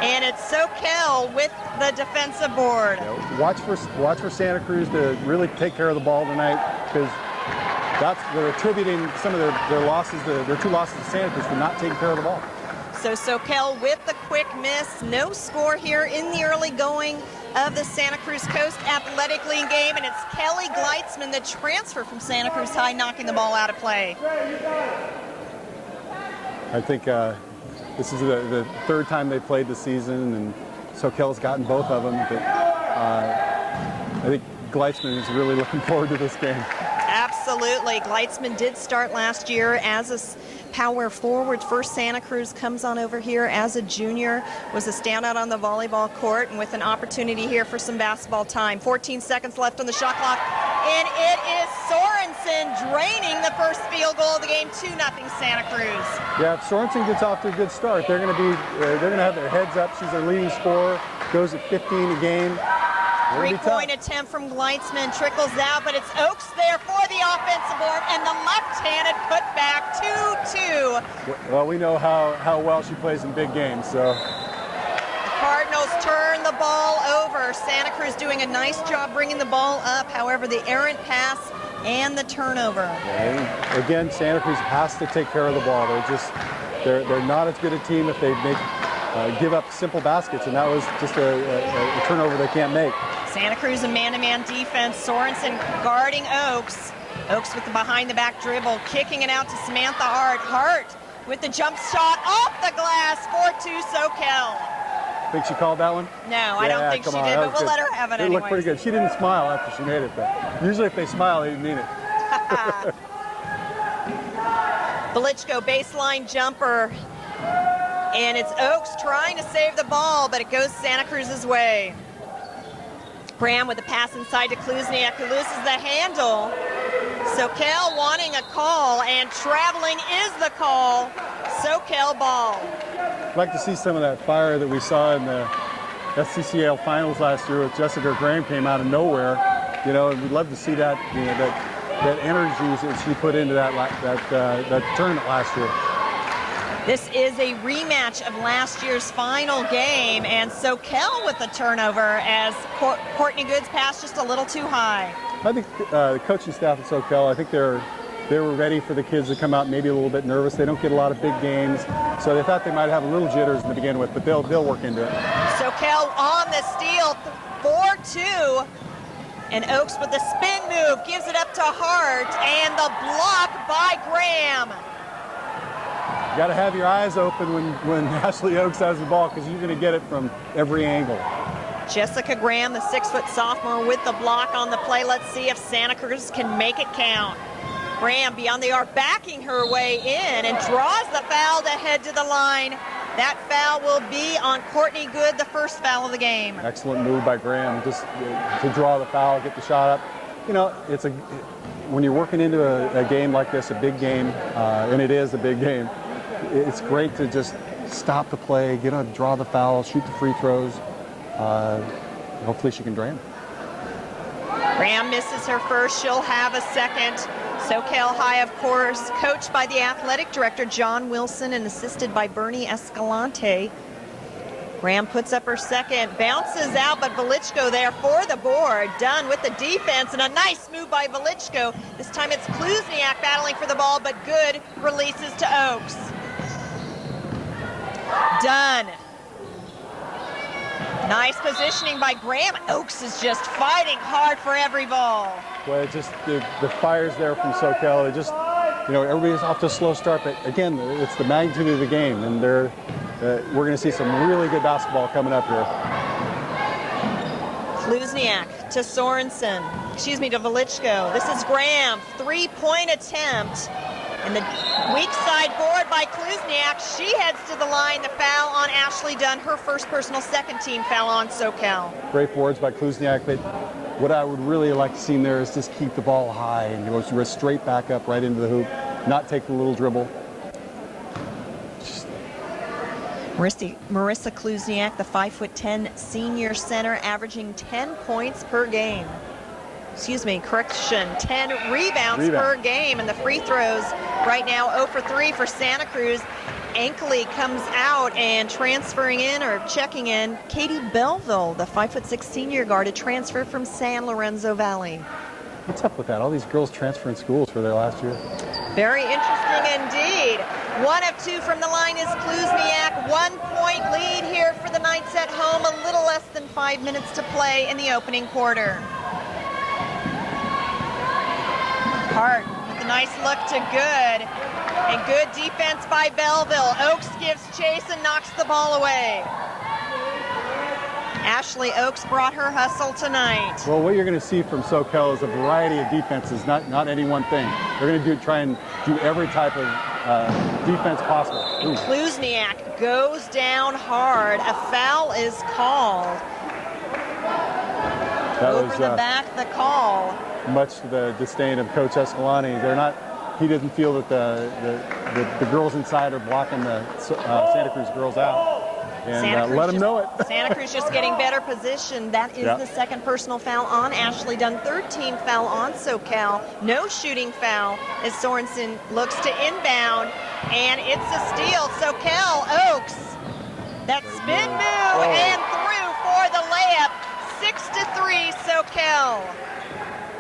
And it's Soquel with the defensive board. Yeah, watch for Santa Cruz to really take care of the ball tonight, because they're attributing some of their losses, their 2 losses to Santa Cruz, for not taking care of the ball. So Soquel with the quick miss. No score here in the early going of the Santa Cruz Coast Athletic League game, and it's Kelly Gleitzman, the transfer from Santa Cruz High, knocking the ball out of play. I think this is the 3rd time they played this season, and Soquel's gotten both of them. But I think Gleitzman is really looking forward to this game. Absolutely. Gleitzman did start last year as a power forward for Santa Cruz, comes on over here as a junior, was a standout on the volleyball court, and with an opportunity here for some basketball time. 14 seconds left on the shot clock, and it is Sorensen draining the first field goal of the game. 2-0 Santa Cruz. Yeah, if Sorensen gets off to a good start, they're going to have their heads up. She's their leading scorer, goes at 15 a game. 3-point attempt from Gleitzman, trickles out, but it's Oaks there for the offensive board, and the left-handed putback, 2-2. Well, we know how well she plays in big games, so. The Cardinals turn the ball over. Santa Cruz doing a nice job bringing the ball up. However, the errant pass and the turnover. Yeah, again, Santa Cruz has to take care of the ball. They're not as good a team if they give up simple baskets, and that was just a turnover they can't make. Santa Cruz a man-to-man defense. Sorensen guarding Oaks. Oaks with the behind-the-back dribble, kicking it out to Samantha Hart. Hart with the jump shot off the glass, 4-2 Soquel. Think she called that one? No, I don't think she did, but we'll let her have it anyway. It looked pretty good. She didn't smile after she made it, though. Usually if they smile, they didn't mean it. Woliczko baseline jumper. And it's Oaks trying to save the ball, but it goes Santa Cruz's way. Graham with the pass inside to Kluzniak, who loses the handle. Soquel wanting a call, and traveling is the call. Soquel ball. I'd like to see some of that fire that we saw in the SCCL finals last year with Jessica Graham came out of nowhere. You know, and we'd love to see that, you know, that energy that she put into that tournament last year. This is a rematch of last year's final game, and Soquel with the turnover as Courtney Goods passed just a little too high. I think the coaching staff at Soquel, I think they were ready for the kids to come out maybe a little bit nervous. They don't get a lot of big games, so they thought they might have a little jitters to begin with, but they'll work into it. Soquel on the steal, 4-2, and Oaks with the spin move gives it up to Hart, and the block by Graham. You got to have your eyes open when Ashley Oaks has the ball, because you're going to get it from every angle. Jessica Graham, the 6-foot sophomore, with the block on the play. Let's see if Santa Cruz can make it count. Graham beyond the arc, backing her way in, and draws the foul to head to the line. That foul will be on Courtney Good, the first foul of the game. Excellent move by Graham, just to draw the foul, get the shot up. You know, when you're working into a game like this, a big game, and it is a big game, it's great to just stop the play, draw the foul, shoot the free throws. Hopefully she can drain. Graham misses her first, she'll have a second. Soquel High, of course, coached by the athletic director, John Wilson, and assisted by Bernie Escalante. Graham puts up her second, bounces out, but Woliczko there for the board. Done with the defense, and a nice move by Woliczko. This time it's Kluzniak battling for the ball, but Good releases to Oaks. Done. Nice positioning by Graham. Oaks is just fighting hard for every ball. Well, it just the fire's there from Soquel. It just, everybody's off to a slow start, but again, it's the magnitude of the game, and we're going to see some really good basketball coming up here. Kluzniak to Sorensen. To Woliczko. This is Graham. 3-point attempt. And the weak side board by Kluzniak. She heads to the line. The foul on Ashley Dunn. Her first personal second-team foul on Soquel. Great boards by Kluzniak, but what I would really like to see there is just keep the ball high and go straight back up right into the hoop, not take the little dribble. Marissa Kluzniak, the 5'10" senior center, averaging 10 points per game. 10 rebounds per game, and the free throws right now 0 for 3 for Santa Cruz. Ankley comes out, and transferring in or checking in, Katie Belleville, the 5'6" senior guard, a transfer from San Lorenzo Valley. What's up with that? All these girls transferring schools for their last year. Very interesting indeed. 1 of 2 from the line is Kluzniak. 1-point lead here for the Knights at home. A little less than 5 minutes to play in the opening quarter. Hart with a nice look to good. And good defense by Belleville. Oakes gives chase and knocks the ball away. Ashley Oakes brought her hustle tonight. Well, what you're going to see from Soquel is a variety of defenses, not any one thing. They're going to try and do every type of defense possible. And Kluzniak goes down hard. A foul is called. That Over was the back, the call. much to the disdain of Coach Escalante. He doesn't feel that the girls inside are blocking the Santa Cruz girls out. And let them know it. Santa Cruz just getting better position. That is the second personal foul on Ashley Dunn. 13th foul on Soquel. No shooting foul as Sorensen looks to inbound. And it's a steal. Soquel, Oakes. That spin move and through for the layup. 6-3 Soquel.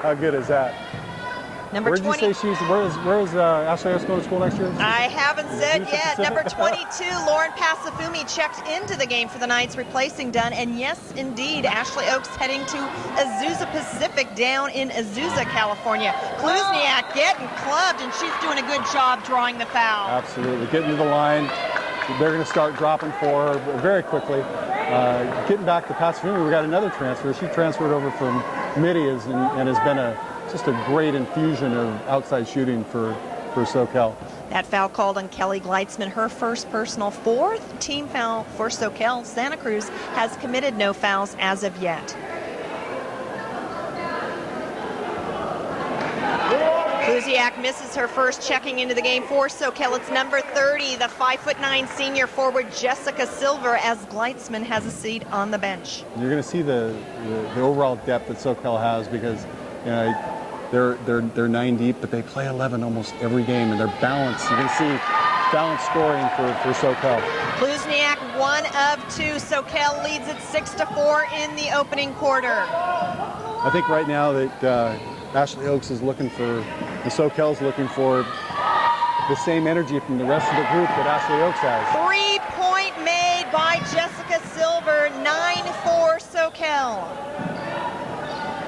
How good is that? Number Where did 20. you say where is Ashley Oakes going to school next year? I haven't said yet. Pacific? Number 22, Lauren Pasafumi checked into the game for the Knights, replacing Dunn. And yes, indeed, Ashley Oakes heading to Azusa Pacific down in Azusa, California. Kluzniak getting clubbed, and she's doing a good job drawing the foul. Absolutely. Getting to the line. They're going to start dropping for her very quickly. Getting back to Pasafumi, we got another transfer. She transferred over from Midias and has been just a great infusion of outside shooting for Soquel. That foul called on Kelly Gleitzman, her first personal, 4th team foul for Soquel. Santa Cruz has committed no fouls as of yet. Kluzniak misses her first, checking into the game for Soquel. It's number 30, the 5'9" senior forward Jessica Silver, as Gleitzman has a seat on the bench. You're going to see the overall depth that Soquel has because they're 9 deep, but they play 11 almost every game, and they're balanced. You're going to see balanced scoring for Soquel. Kluzniak 1 of 2. Soquel leads it 6-4 in the opening quarter. I think right now that Ashley Oakes is looking for, and Soquel's looking for the same energy from the rest of the group that Ashley Oakes has. 3-point made by Jessica Silver, 9-4 Soquel.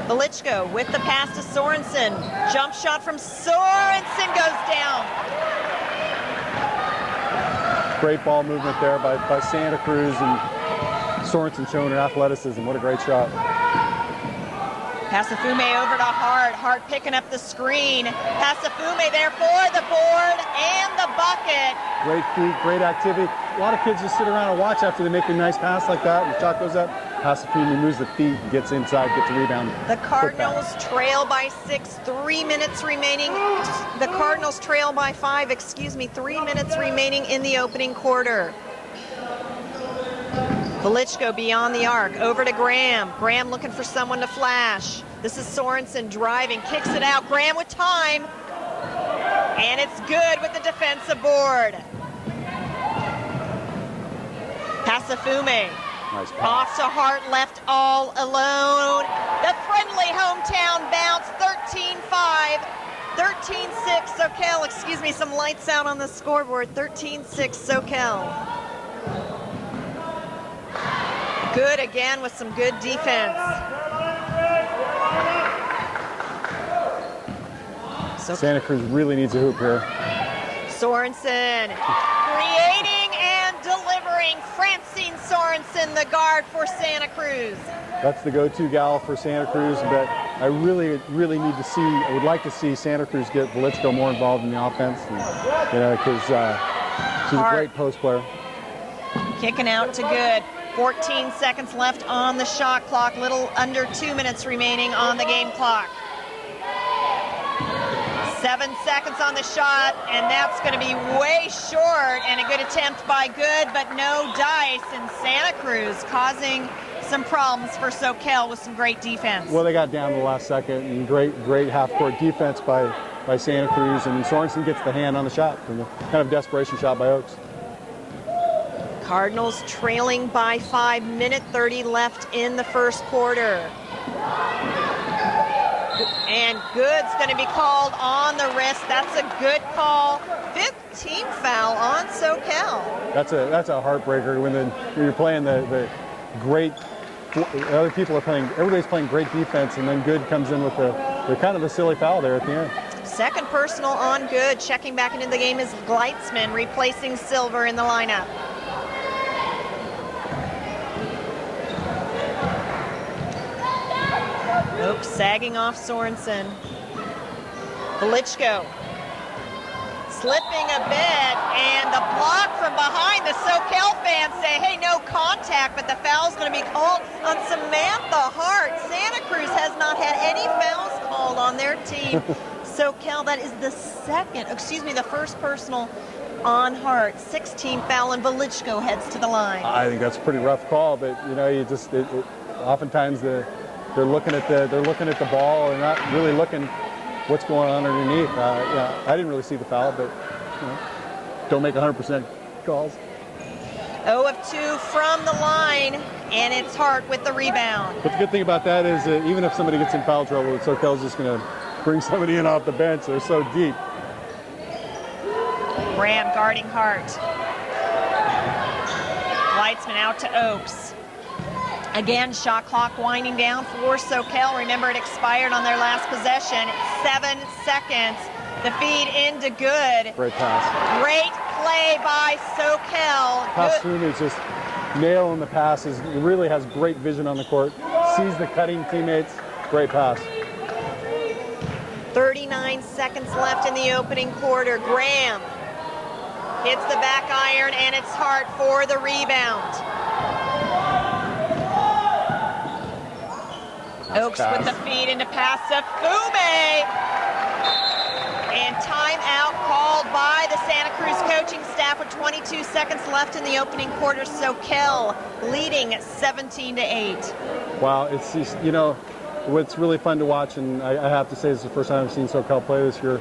Woliczko with the pass to Sorensen. Jump shot from Sorensen goes down. Great ball movement there by Santa Cruz, and Sorensen showing her athleticism. What a great shot. Pasafume over to Hart. Hart picking up the screen. Pasafume there for the board and the bucket. Great feet, great activity. A lot of kids just sit around and watch after they make a nice pass like that, and the shot goes up. Pasafume moves the feet, gets inside, gets a rebound. The Cardinals trail by 6, 3 minutes remaining. The Cardinals trail by 5, 3 minutes remaining in the opening quarter. Woliczko beyond the arc, over to Graham. Graham looking for someone to flash. This is Sorensen driving, kicks it out. Graham with time. And it's good with the defensive board. Pasafume. Nice pass. Off to Hart, left all alone. The friendly hometown bounce, 13-5. 13-6 Soquel. Some lights out on the scoreboard. 13-6 Soquel. Good again with some good defense. Santa Cruz really needs a hoop here. Sorensen creating and delivering. Francine Sorensen, the guard for Santa Cruz. That's the go-to gal for Santa Cruz, but I really would like to see Santa Cruz get Woliczko more involved in the offense, because she's a great post player. Kicking out to good. 14 seconds left on the shot clock. Little under 2 minutes remaining on the game clock. 7 seconds on the shot, and that's going to be way short. And a good attempt by Good, but no dice. And Santa Cruz causing some problems for Soquel with some great defense. Well, they got down to the last second, and great half-court defense by Santa Cruz, and Sorensen gets the hand on the shot. Kind of desperation shot by Oakes. Cardinals trailing by 5, minute 30 left in the first quarter. And Good's going to be called on the wrist. That's a good call. 15 foul on Soquel. That's a heartbreaker when you're playing the great. Other people are playing. Everybody's playing great defense, and then Good comes in with the kind of a silly foul there at the end. Second personal on Good. Checking back into the game is Gleitzman, replacing Silver in the lineup. Oaks sagging off Sorensen. Woliczko slipping a bit, and the block from behind. The Soquel fans say, hey, no contact, but the foul's going to be called on Samantha Hart. Santa Cruz has not had any fouls called on their team. Soquel, that is the first personal on Hart. 16 foul, and Woliczko heads to the line. I think that's a pretty rough call, but oftentimes they're looking at the ball and not really looking what's going on underneath. I didn't really see the foul, but don't make 100% calls. 0 of 2 from the line, and it's Hart with the rebound. But the good thing about that is even if somebody gets in foul trouble, Soquel's just going to bring somebody in off the bench. They're so deep. Graham guarding Hart. Leitzman out to Oaks. Again, shot clock winding down for Soquel. Remember, it expired on their last possession. 7 seconds. The feed into Good. Great pass. Great play by Soquel. Passoon is just nailing the passes. He really has great vision on the court. Sees the cutting teammates. Great pass. 39 seconds left in the opening quarter. Graham hits the back iron, and it's Hart for the rebound. Oaks with the feed into Passafume. And timeout called by the Santa Cruz coaching staff with 22 seconds left in the opening quarter. Soquel leading 17-8. Wow, it's just, what's really fun to watch, and I have to say this is the first time I've seen Soquel play this year,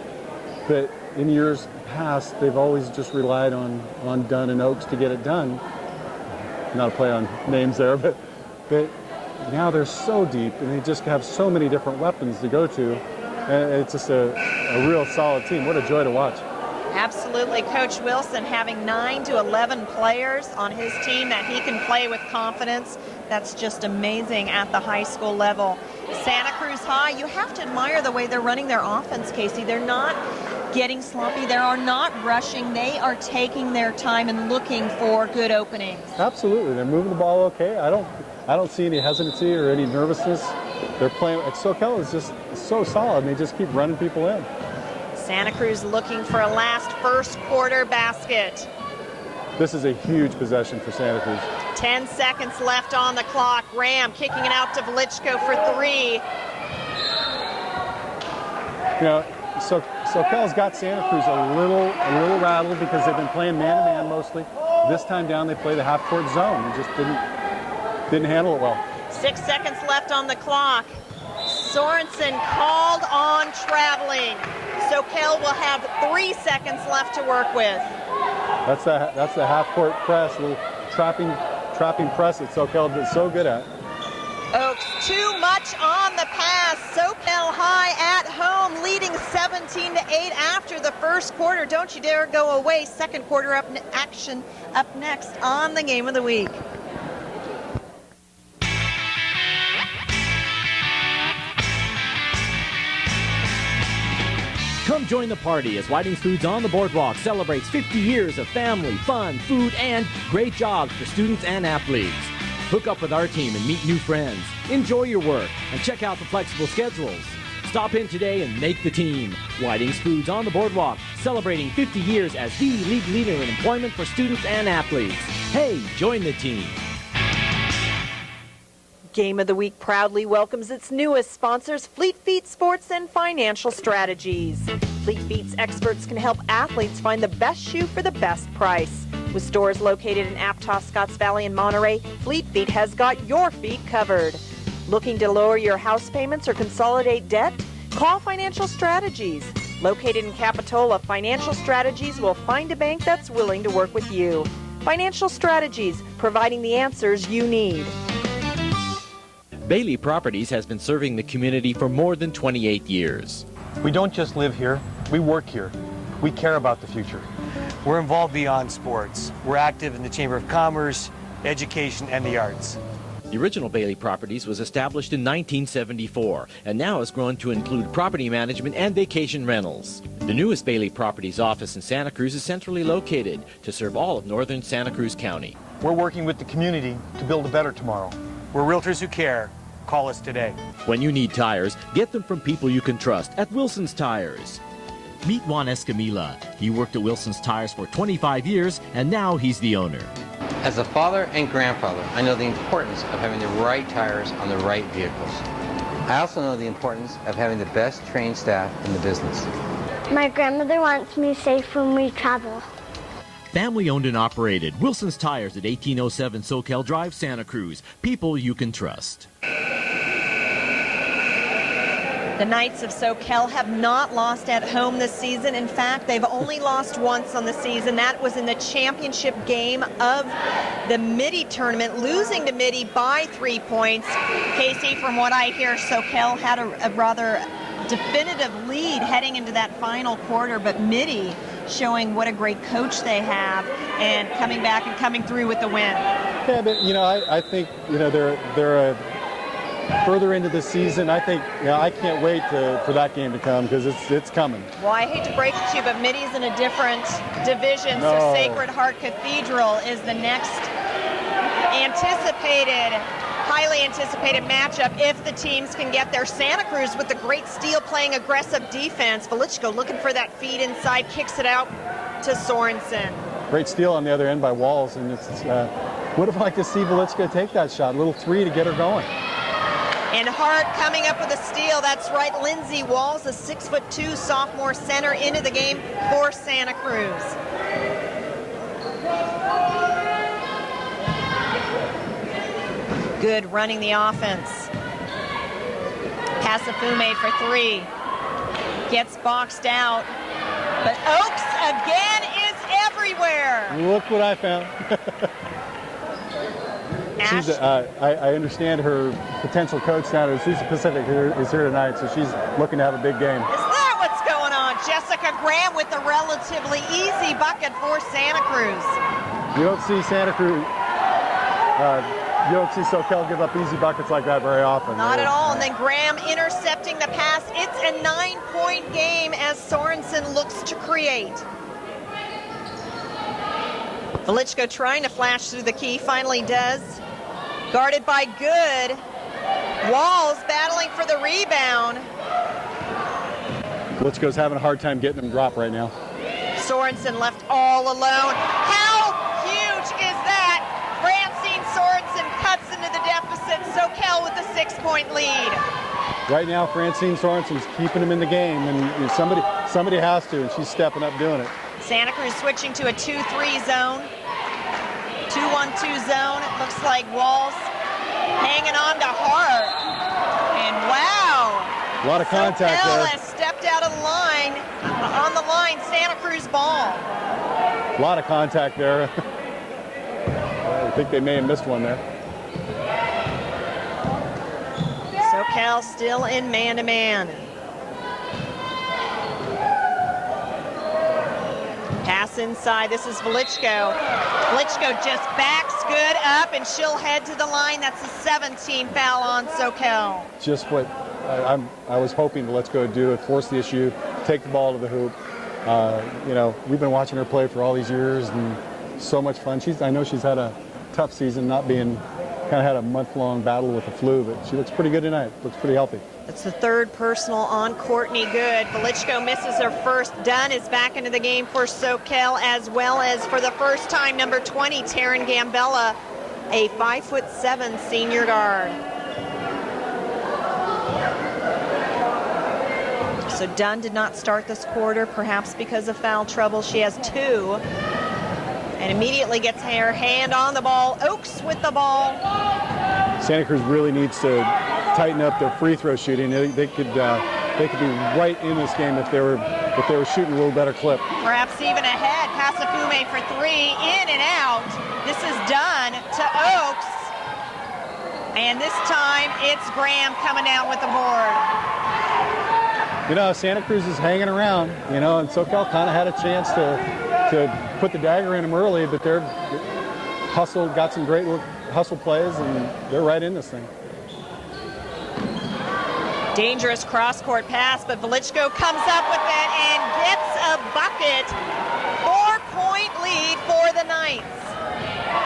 but in years past, they've always just relied on Dunn and Oaks to get it done. Not a play on names there, but now they're so deep, and they just have so many different weapons to go to. And it's just a real solid team. What a joy to watch. Absolutely. Coach Wilson having 9 to 11 players on his team that he can play with confidence. That's just amazing at the high school level. Santa Cruz High, you have to admire the way they're running their offense, Casey. They're not getting sloppy. They are not rushing. They are taking their time and looking for good openings. Absolutely. They're moving the ball okay. I don't see any hesitancy or any nervousness. They're playing. Soquel is just so solid, and they just keep running people in. Santa Cruz looking for a last first quarter basket. This is a huge possession for Santa Cruz. 10 seconds left on the clock. Graham kicking it out to Woliczko for 3. Soquel's got Santa Cruz a little rattled because they've been playing man-to-man mostly. This time down, they play the half-court zone and just didn't handle it well. 6 seconds left on the clock. Sorensen called on traveling. Soquel will have 3 seconds left to work with. That's the half-court press, little trapping press that Soquel did so good at. Oaks too much on the pass. Soquel High at home, leading 17-8 after the first quarter. Don't you dare go away. Second quarter action up next on the Game of the Week. Come join the party as Whiting's Foods on the Boardwalk celebrates 50 years of family, fun, food, and great jobs for students and athletes. Hook up with our team and meet new friends. Enjoy your work and check out the flexible schedules. Stop in today and make the team. Whiting's Foods on the Boardwalk, celebrating 50 years as the leader in employment for students and athletes. Hey, join the team. Game of the Week proudly welcomes its newest sponsors, Fleet Feet Sports and Financial Strategies. Fleet Feet's experts can help athletes find the best shoe for the best price. With stores located in Aptos, Scotts Valley, and Monterey, Fleet Feet has got your feet covered. Looking to lower your house payments or consolidate debt? Call Financial Strategies. Located in Capitola, Financial Strategies will find a bank that's willing to work with you. Financial Strategies, providing the answers you need. Bailey Properties has been serving the community for more than 28 years. We don't just live here, we work here. We care about the future. We're involved beyond sports. We're active in the Chamber of Commerce, education, and the arts. The original Bailey Properties was established in 1974 and now has grown to include property management and vacation rentals. The newest Bailey Properties office in Santa Cruz is centrally located to serve all of northern Santa Cruz County. We're working with the community to build a better tomorrow. We're realtors who care. Call us today. When you need tires, get them from people you can trust at Wilson's Tires. Meet Juan Escamilla. He worked at Wilson's Tires for 25 years and now he's the owner. As a father and grandfather, I know the importance of having the right tires on the right vehicles. I also know the importance of having the best trained staff in the business. My grandmother wants me safe when we travel. Family owned and operated. Wilson's Tires at 1807 Soquel Drive, Santa Cruz. People you can trust. The Knights of Soquel have not lost at home this season. In fact, they've only lost once on the season. That was in the championship game of the Midi tournament, losing to Midi by 3 points. Casey, from what I hear, Soquel had a rather definitive lead heading into that final quarter, but Midi showing what a great coach they have and coming back and coming through with the win. Yeah, but, I think, they're further into the season. I think, I can't wait for that game to come because it's coming. Well, I hate to break it to you, but Midi's in a different division, No. so Sacred Heart Cathedral is the next highly anticipated matchup if the teams can get there. Santa Cruz with the great steal playing aggressive defense. Woliczko looking for that feed inside, kicks it out to Sorensen. Great steal on the other end by Walls, and would have liked to see Woliczko take that shot, a little three to get her going. And Hart coming up with a steal. That's right, Lindsey Walls, a 6'2" sophomore center into the game for Santa Cruz. Good running the offense. Casafume for three. Gets boxed out. But Oaks again is everywhere. Look what I found. I understand her potential coach down at Susa Pacific is here tonight, so she's looking to have a big game. Is that what's going on? Jessica Graham with a relatively easy bucket for Santa Cruz. You don't see Santa Cruz, you don't see Soquel give up easy buckets like that very often. Not at all. And then Graham intercepting the pass. It's a 9-point game as Sorensen looks to create. Woliczko trying to flash through the key, finally does. Guarded by Good. Walls battling for the rebound. Woliczko's having a hard time getting him drop right now. Sorensen left all alone. How huge is that? Francine Sorensen cuts into the deficit. Soquel with a 6-point lead. Right now, Francine Sorensen's keeping him in the game, and somebody has to, and she's stepping up doing it. Santa Cruz switching to a 2-3 zone. 2-1-2 zone. It looks like Walls hanging on to Hart. And wow. A lot of contact Soquel there. has stepped out of the line. On the line, Santa Cruz ball. A lot of contact there. I think they may have missed one there. Soquel still in man-to-man. Pass inside. This is Woliczko. Woliczko just backs Good up, and she'll head to the line. That's a 17 foul on Soquel. Just what I was hoping Woliczko do, force the issue, take the ball to the hoop. We've been watching her play for all these years, and so much fun. I know she's had a tough season, kind of had a month-long battle with the flu, but she looks pretty good tonight. Looks pretty healthy. It's the third personal on Courtney Good. Woliczko misses her first. Dunn is back into the game for Soquel, as well as for the first time, number 20, Taryn Gambella, a 5'7" senior guard. So Dunn did not start this quarter, perhaps because of foul trouble. She has 2. And immediately gets her hand on the ball. Oaks with the ball. Santa Cruz really needs to tighten up their free throw shooting. They could be right in this game if they were if they were shooting a little better clip. Perhaps even ahead. Pasafume for three, in and out. This is done to Oaks. And this time it's Graham coming down with the board. You know, Santa Cruz is hanging around, you know, and Soquel kind of had a chance to put the dagger in them early, but they're hustled, got some great hustle plays, and they're right in this thing. Dangerous cross-court pass, but Woliczko comes up with it and gets a bucket. 4-point lead for the Knights.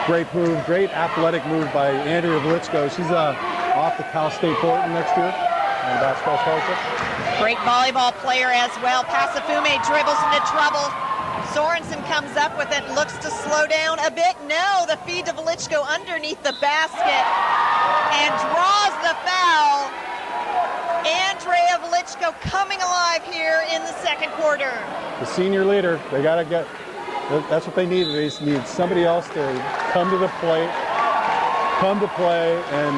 Great move, great athletic move by Andrea Woliczko. She's off the Cal State Portland next year on basketball scholarship. Great volleyball player as well. Pasafume dribbles into trouble. Sorensen comes up with it, looks to slow down a bit. No, the feed to Woliczko underneath the basket and draws the foul. Andrea Woliczko coming alive here in the second quarter. The senior leader, they got to get, that's what they need. They just need somebody else to come to the plate, come to play, and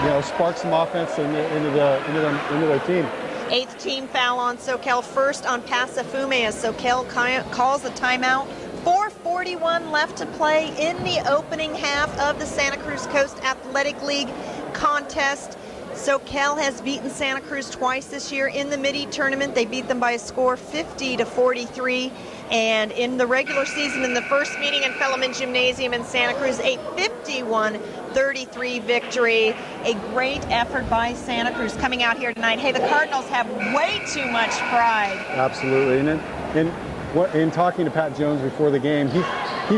you know, spark some offense into their team. 8th team foul on Soquel, first on Pasafume as Soquel calls the timeout. 4:41 left to play in the opening half of the Santa Cruz Coast Athletic League contest. Soquel has beaten Santa Cruz twice this year in the Mid-E tournament. They beat them by a score 50-43. And in the regular season, in the first meeting in Fellman Gymnasium in Santa Cruz, a 51-33 victory. A great effort by Santa Cruz coming out here tonight. Hey, the Cardinals have way too much pride. Absolutely. And in talking to Pat Jones before the game, he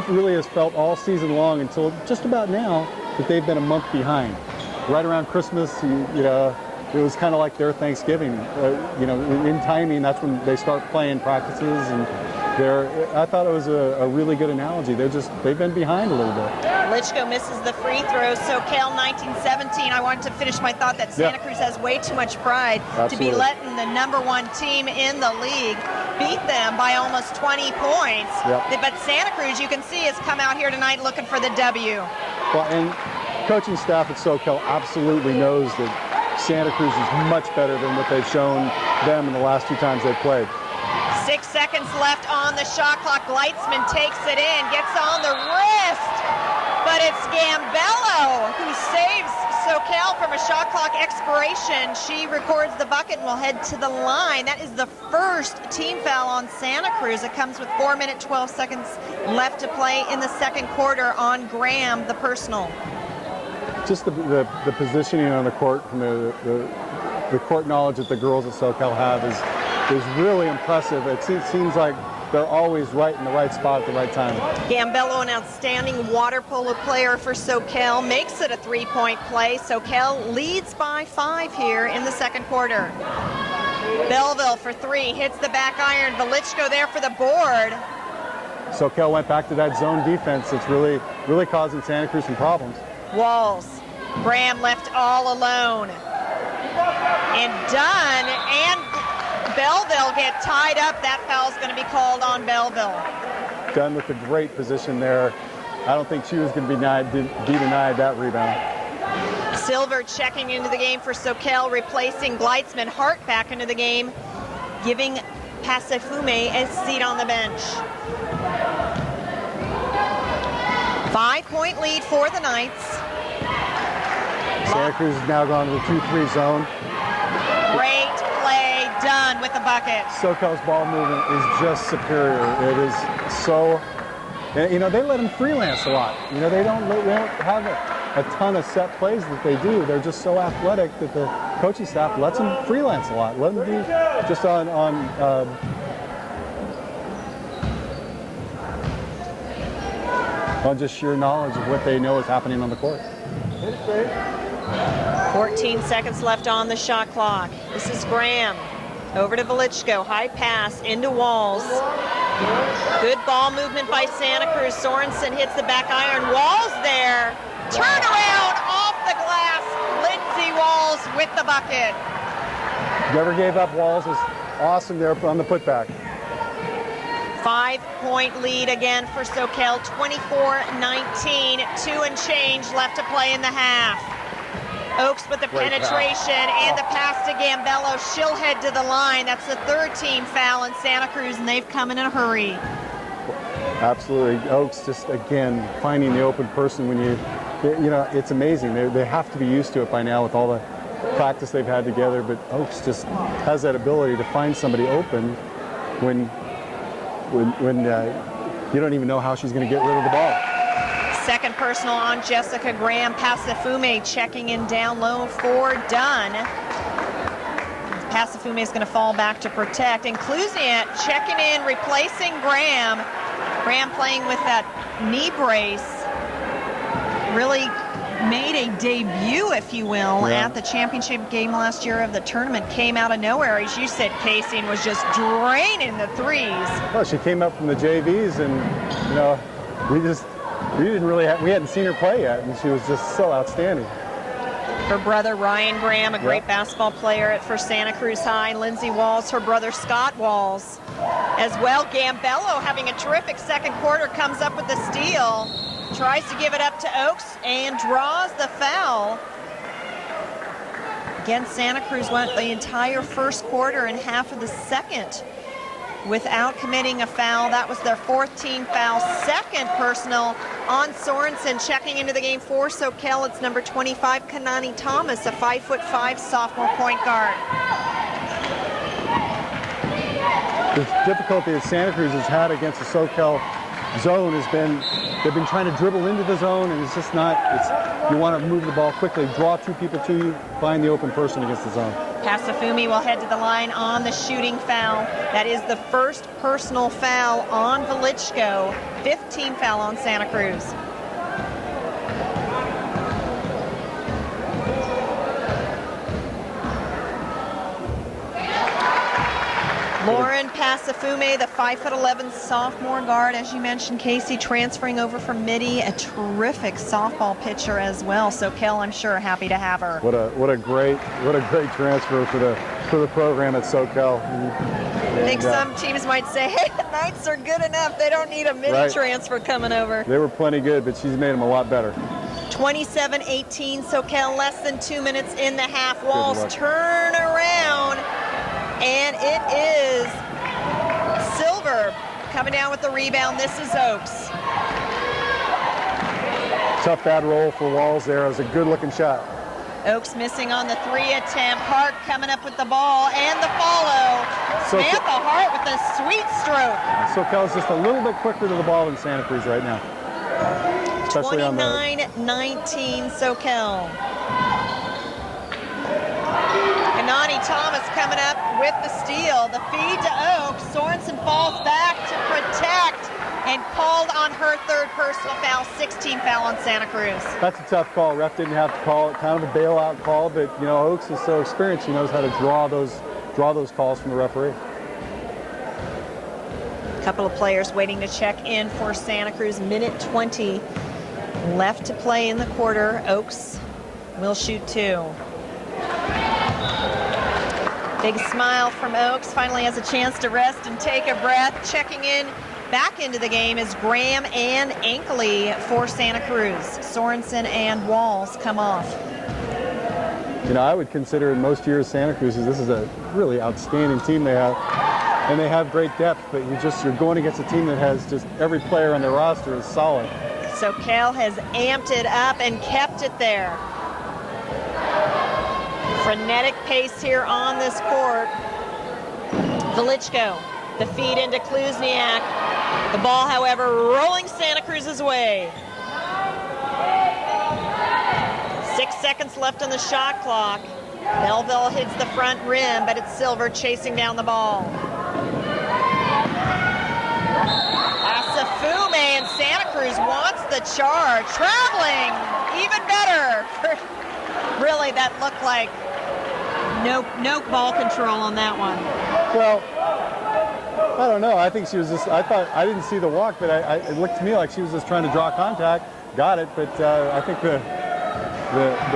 really has felt all season long until just about now that they've been a month behind. Right around Christmas, you know, it was kind of like their Thanksgiving. You know, in timing, that's when they start playing practices, and I thought it was a really good analogy. They've been behind a little bit. Woliczko misses the free throw. Soquel 19-17. I wanted to finish my thought that Santa Cruz has way too much pride to be letting the #1 team in the league beat them by almost 20 points. But Santa Cruz, you can see, has come out here tonight looking for the W. Well, and coaching staff at Soquel absolutely knows that Santa Cruz is much better than what they've shown them in the last two times they've played. 6 seconds left on the shot clock. Gleitzman takes it in, gets on the wrist, but it's Gambello who saves Soquel from a shot clock expiration. She records the bucket and will head to the line. That is the first team foul on Santa Cruz. It comes with 4 minutes, 12 seconds left to play in the second quarter on Graham, the personal. Just the positioning on the court and the court knowledge that the girls at Soquel have is really impressive. It seems like they're always right in the right spot at the right time. Gambello, an outstanding water polo player for Soquel, makes it a 3-point play. Soquel leads by 5 here in the second quarter. Belleville for 3, hits the back iron. Woliczko there for the board. Soquel went back to that zone defense. It's really causing Santa Cruz some problems. Walls. Graham left all alone. And done. And Belleville get tied up. That foul's going to be called on Belleville. Done with a great position there. I don't think she was going to be denied that rebound. Silver checking into the game for Soquel, replacing Gleitzman. Hart back into the game, giving Pasafume a seat on the bench. 5-point lead for the Knights. Santa Cruz has now gone to the 2-3 zone. Great play, done with the bucket. Soquel's ball movement is just superior. It is so, you know, they let them freelance a lot. You know, they don't have a ton of set plays that they do. They're just so athletic that the coaching staff lets them freelance a lot. Let them be just on just sheer knowledge of what they know is happening on the court. 14 seconds left on the shot clock. This is Graham. Over to Woliczko. High pass into Walls. Good ball movement by Santa Cruz. Sorensen hits the back iron. Walls there. Turnaround off the glass. Lindsay Walls with the bucket. Never gave up. Walls was awesome there on the putback. 5-point lead again for Soquel, 24-19, 2 and change left to play in the half. Oaks with the Great penetration and the pass to Gambello. She'll head to the line. That's the third team foul in Santa Cruz, and they've come in a hurry. Absolutely. Oaks just, again, finding the open person when you know, it's amazing. They have to be used to it by now with all the practice they've had together, but Oaks just has that ability to find somebody open when you don't even know how she's going to get rid of the ball. Second personal on Jessica Graham. Pasafume checking in down low for Dunn. Pasafume is going to fall back to protect. And Kluzniak checking in, replacing Graham. Graham playing with that knee brace. Really made a debut, if you will, at the championship game last year of the tournament. Came out of nowhere. As you said, Casey was just draining the threes. Well, she came up from the JVs, and you know, we hadn't seen her play yet, and she was just so outstanding. Her brother Ryan Graham, a great basketball player for Santa Cruz High. Lindsay Walls, her brother Scott Walls as well. Gambello having a terrific second quarter, comes up with the steal, tries to give it up to Oaks and draws the foul. Again, Santa Cruz went the entire first quarter and half of the second without committing a foul. That was their fourth team foul. Second personal on Sorensen. Checking into the game for Soquel, it's number 25, Kanani Thomas, a 5'5" sophomore point guard. The difficulty that Santa Cruz has had against the Soquel zone has been, they've been trying to dribble into the zone, and it's just not, you want to move the ball quickly, draw two people to you, find the open person against the zone. Pasafume will head to the line on the shooting foul. That is the first personal foul on Woliczko. 5th team foul on Santa Cruz. Lauren Pasafume, the 5'11" sophomore guard, as you mentioned, Casey, transferring over from Midi, a terrific softball pitcher as well. So Soquel, I'm sure, happy to have her. What a great transfer for the program at Soquel. I think some teams might say, hey, the Knights are good enough. They don't need a Midi transfer coming over. They were plenty good, but she's made them a lot better. 27-18, Soquel, less than 2 minutes in the half. Walls turn around. And it is Silver coming down with the rebound. This is Oaks. Tough bad roll for Walls there. It was a good-looking shot. Oaks missing on the 3 attempt. Hart coming up with the ball and the follow. Samantha Hart with a sweet stroke. Soquel's just a little bit quicker to the ball than Santa Cruz right now. 29-19 Soquel. Kanani Thomas coming up with the steal. The feed to Oaks. Sorensen falls back to protect and called on her third personal foul. 16 foul on Santa Cruz. That's a tough call. Ref didn't have to call it. Kind of a bailout call, but you know, Oaks is so experienced. He knows how to draw those calls from the referee. A couple of players waiting to check in for Santa Cruz. Minute 20 left to play in the quarter. Oaks will shoot 2. Big smile from Oaks. Finally has a chance to rest and take a breath. Checking in back into the game is Graham and Ankley for Santa Cruz. Sorensen and Walls come off. You know, I would consider in most years Santa Cruz, this is a really outstanding team they have. And they have great depth, but you're going against a team that has just every player on their roster is solid. Soquel has amped it up and kept it there. Frenetic pace here on this court. Woliczko, the feed into Kluzniak. The ball, however, rolling Santa Cruz's way. 6 seconds left on the shot clock. Belleville hits the front rim, but it's Silver chasing down the ball. Pasafume, and Santa Cruz wants the charge. Traveling, even better. Really, that looked like no ball control on that one. Well, I don't know. I think she was just, I didn't see the walk, but it looked to me like she was just trying to draw contact. Got it, but I think the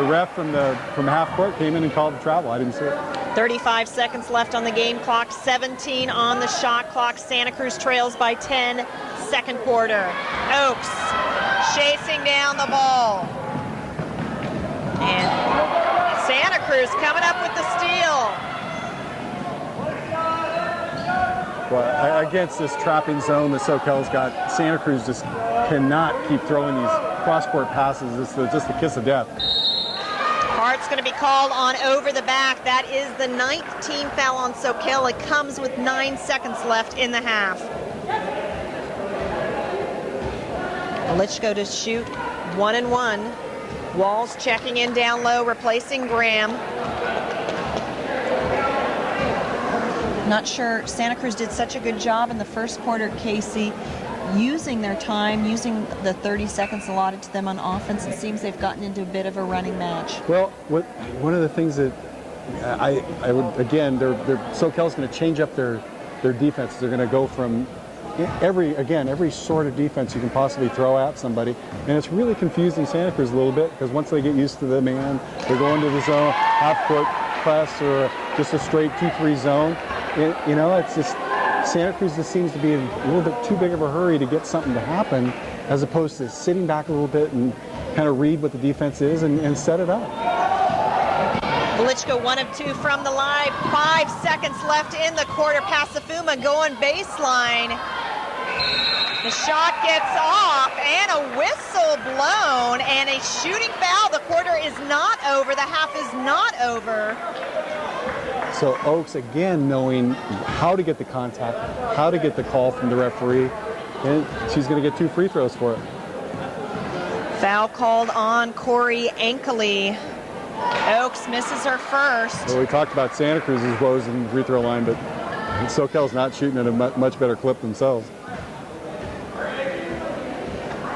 ref from half court came in and called the travel. I didn't see it. 35 seconds left on the game clock, 17 on the shot clock. Santa Cruz trails by 10, second quarter. Oaks chasing down the ball. And Cruz coming up with the steal. Well, against this trapping zone that Soquel's got, Santa Cruz just cannot keep throwing these cross-court passes. It's just a kiss of death. Hart's going to be called on over the back. That is the 9th team foul on Soquel. It comes with 9 seconds left in the half. Woliczko to shoot 1-and-1. Walls checking in down low, replacing Graham. Not sure Santa Cruz did such a good job in the first quarter, Casey, using their time, using the 30 seconds allotted to them on offense. It seems they've gotten into a bit of a running match. Well, one of the things that I would, again, Soquel's going to change up their defense. They're going to go from every sort of defense you can possibly throw at somebody, and it's really confusing Santa Cruz a little bit, because once they get used to the man, they go into the zone, half-court press, or just a straight 2-3 zone. It's just Santa Cruz just seems to be in a little bit too big of a hurry to get something to happen, as opposed to sitting back a little bit and kind of read what the defense is and set it up. Woliczko 1 of 2 from the line. 5 seconds left in the quarter. Pasafuma going baseline. The shot gets off and a whistle blown and a shooting foul. The quarter is not over. The half is not over. So Oaks, again, knowing how to get the contact, how to get the call from the referee, and she's going to get 2 free throws for it. Foul called on Corey Ankley. Oaks misses her first. Well, we talked about Santa Cruz's woes in the free throw line, but Soquel's not shooting at a much better clip themselves.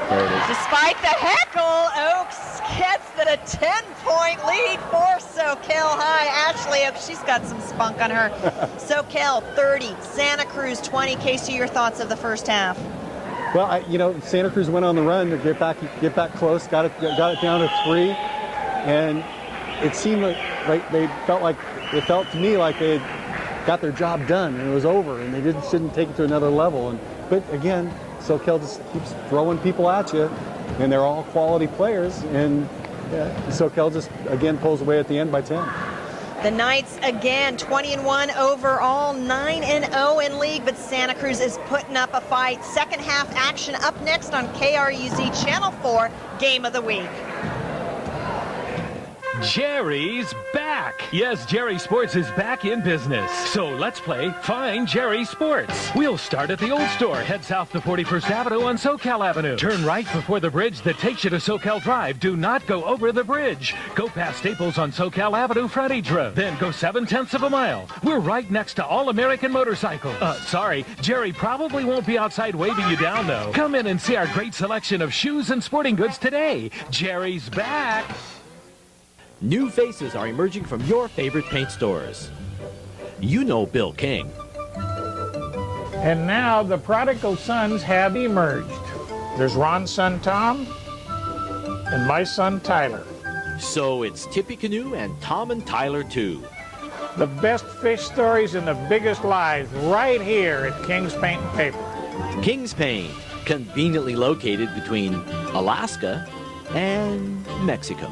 There it is. Despite the heckle, Oaks gets it a 10-point lead for Soquel High. Ashley Oaks, she's got some spunk on her. Soquel 30, Santa Cruz 20. Casey, your thoughts of the first half? Well, Santa Cruz went on the run to get back close, got it down to 3, and it seemed like it felt to me like they had got their job done and it was over, and they shouldn't take it to another level. But again, Soquel just keeps throwing people at you, and they're all quality players, and Soquel just again pulls away at the end by 10. The Knights again 20-1 overall, 9-0 in league, but Santa Cruz is putting up a fight. Second half action up next on KRUZ Channel 4 Game of the Week. Jerry's back. Yes, Jerry Sports is back in business. So let's play Find Jerry Sports. We'll start at the old store. Head south to 41st Avenue on Soquel Avenue. Turn right before the bridge that takes you to Soquel Drive. Do not go over the bridge. Go past Staples on Soquel Avenue frontage road. Then go 7/10 of a mile. We're right next to All American Motorcycles. Sorry, Jerry probably won't be outside waving you down though. Come in and see our great selection of shoes and sporting goods today. Jerry's back. New faces are emerging from your favorite paint stores. You know Bill King. And now the prodigal sons have emerged. There's Ron's son Tom and my son Tyler. So it's Tippecanoe and Tom and Tyler too. The best fish stories and the biggest lies right here at King's Paint and Paper. King's Paint, conveniently located between Alaska and Mexico.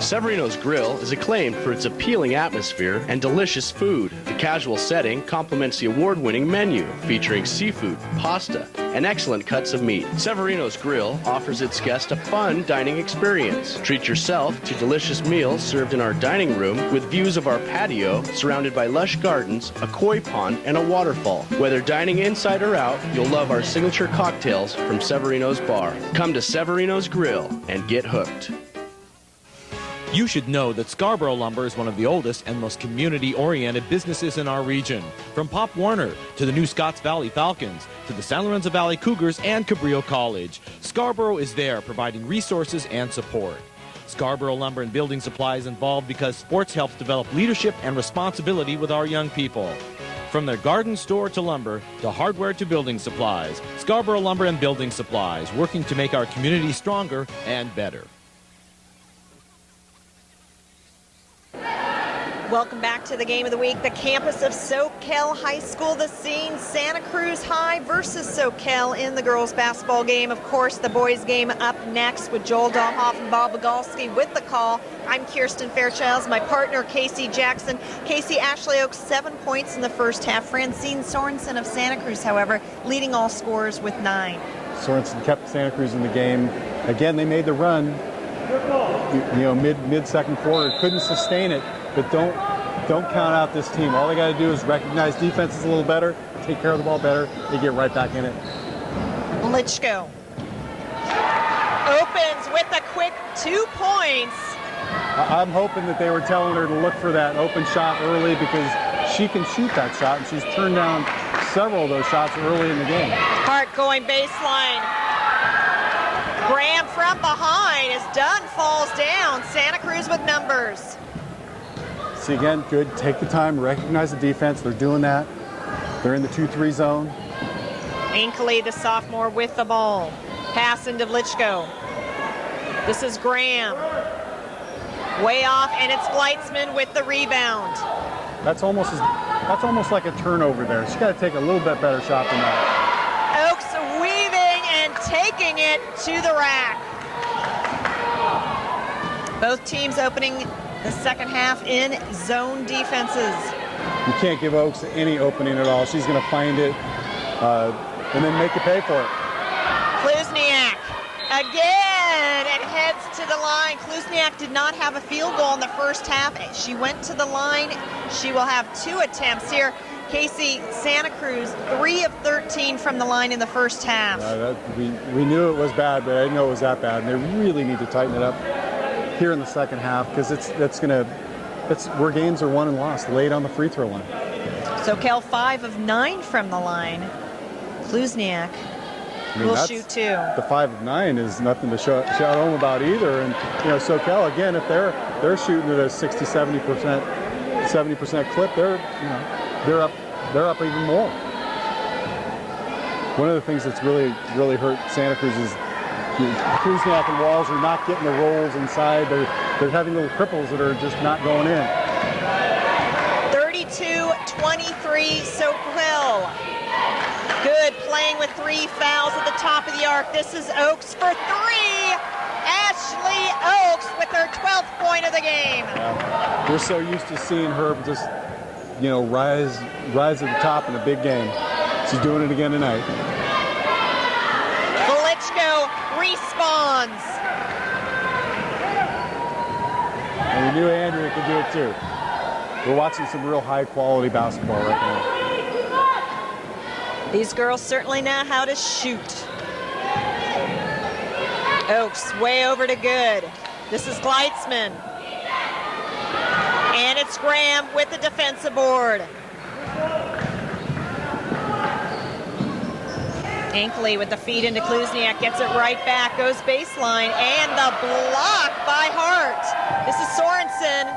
Severino's Grill is acclaimed for its appealing atmosphere and delicious food. The casual setting complements the award-winning menu, featuring seafood, pasta, and excellent cuts of meat. Severino's Grill offers its guests a fun dining experience. Treat yourself to delicious meals served in our dining room with views of our patio surrounded by lush gardens, a koi pond, and a waterfall. Whether dining inside or out, you'll love our signature cocktails from Severino's Bar. Come to Severino's Grill and get hooked. You should know that Scarborough Lumber is one of the oldest and most community-oriented businesses in our region. From Pop Warner to the new Scotts Valley Falcons to the San Lorenzo Valley Cougars and Cabrillo College, Scarborough is there providing resources and support. Scarborough Lumber and Building Supplies involved because sports helps develop leadership and responsibility with our young people. From their garden store to lumber, to hardware to building supplies, Scarborough Lumber and Building Supplies, working to make our community stronger and better. Welcome back to the game of the week. The campus of Soquel High School, the scene, Santa Cruz High versus Soquel in the girls basketball game. Of course, the boys game up next with Joel Domhoff and Bob Bogalski with the call. I'm Kirsten Fairchilds, my partner Casey Jackson. Casey, Ashley Oaks 7 points in the first half. Francine Sorensen of Santa Cruz, however, leading all scorers with 9. Sorensen kept Santa Cruz in the game. Again, they made the run, mid second quarter. Couldn't sustain it, but don't count out this team. All they got to do is recognize defenses a little better, take care of the ball better. They get right back in it. Woliczko opens with a quick 2 points. I'm hoping that they were telling her to look for that open shot early because she can shoot that shot, and she's turned down several of those shots early in the game. Hart going baseline. Graham from behind is done, falls down. Santa Cruz with numbers. See, again, good. Take the time, recognize the defense. They're doing that. They're in the 2-3 zone. Inkley, the sophomore, with the ball. Pass into Woliczko. This is Graham. Way off, and it's Gleitzman with the rebound. That's almost like a turnover there. She's got to take a little bit better shot than that. Oaks weaving and taking it to the rack. Both teams opening the second half in zone defenses. You can't give Oaks any opening at all. She's going to find it and then make you pay for it. Kluzniak again and heads to the line. Kluzniak did not have a field goal in the first half. She went to the line. She will have 2 attempts here. Casey, Santa Cruz, 3 of 13 from the line in the first half. We knew it was bad, but I didn't know it was that bad. And they really need to tighten it up here in the second half because that's where games are won and lost, late on the free throw line. Soquel 5 of 9 from the line. Kluzniak will shoot 2. The 5 of 9 is nothing to shout home about either. And Soquel, again, if they're shooting at a 70% clip, they're up even more. One of the things that's really hurt Santa Cruz is Kluzniak and Walls are not getting the rolls inside. They're having little cripples that are just not going in. 32-23 Soquel. Good, playing with 3 fouls at the top of the arc. This is Oaks for 3. Ashley Oaks with her 12th point of the game. Yeah. We're so used to seeing her just, rise at the top in a big game. She's doing it again tonight. Woliczko responds. And we knew Andrea could do it too. We're watching some real high quality basketball right now. These girls certainly know how to shoot. Oaks way over to good. This is Gleitzman. And it's Graham with the defensive board. Inkley with the feed into Kluzniak, gets it right back, goes baseline, and the block by Hart. This is Sorensen.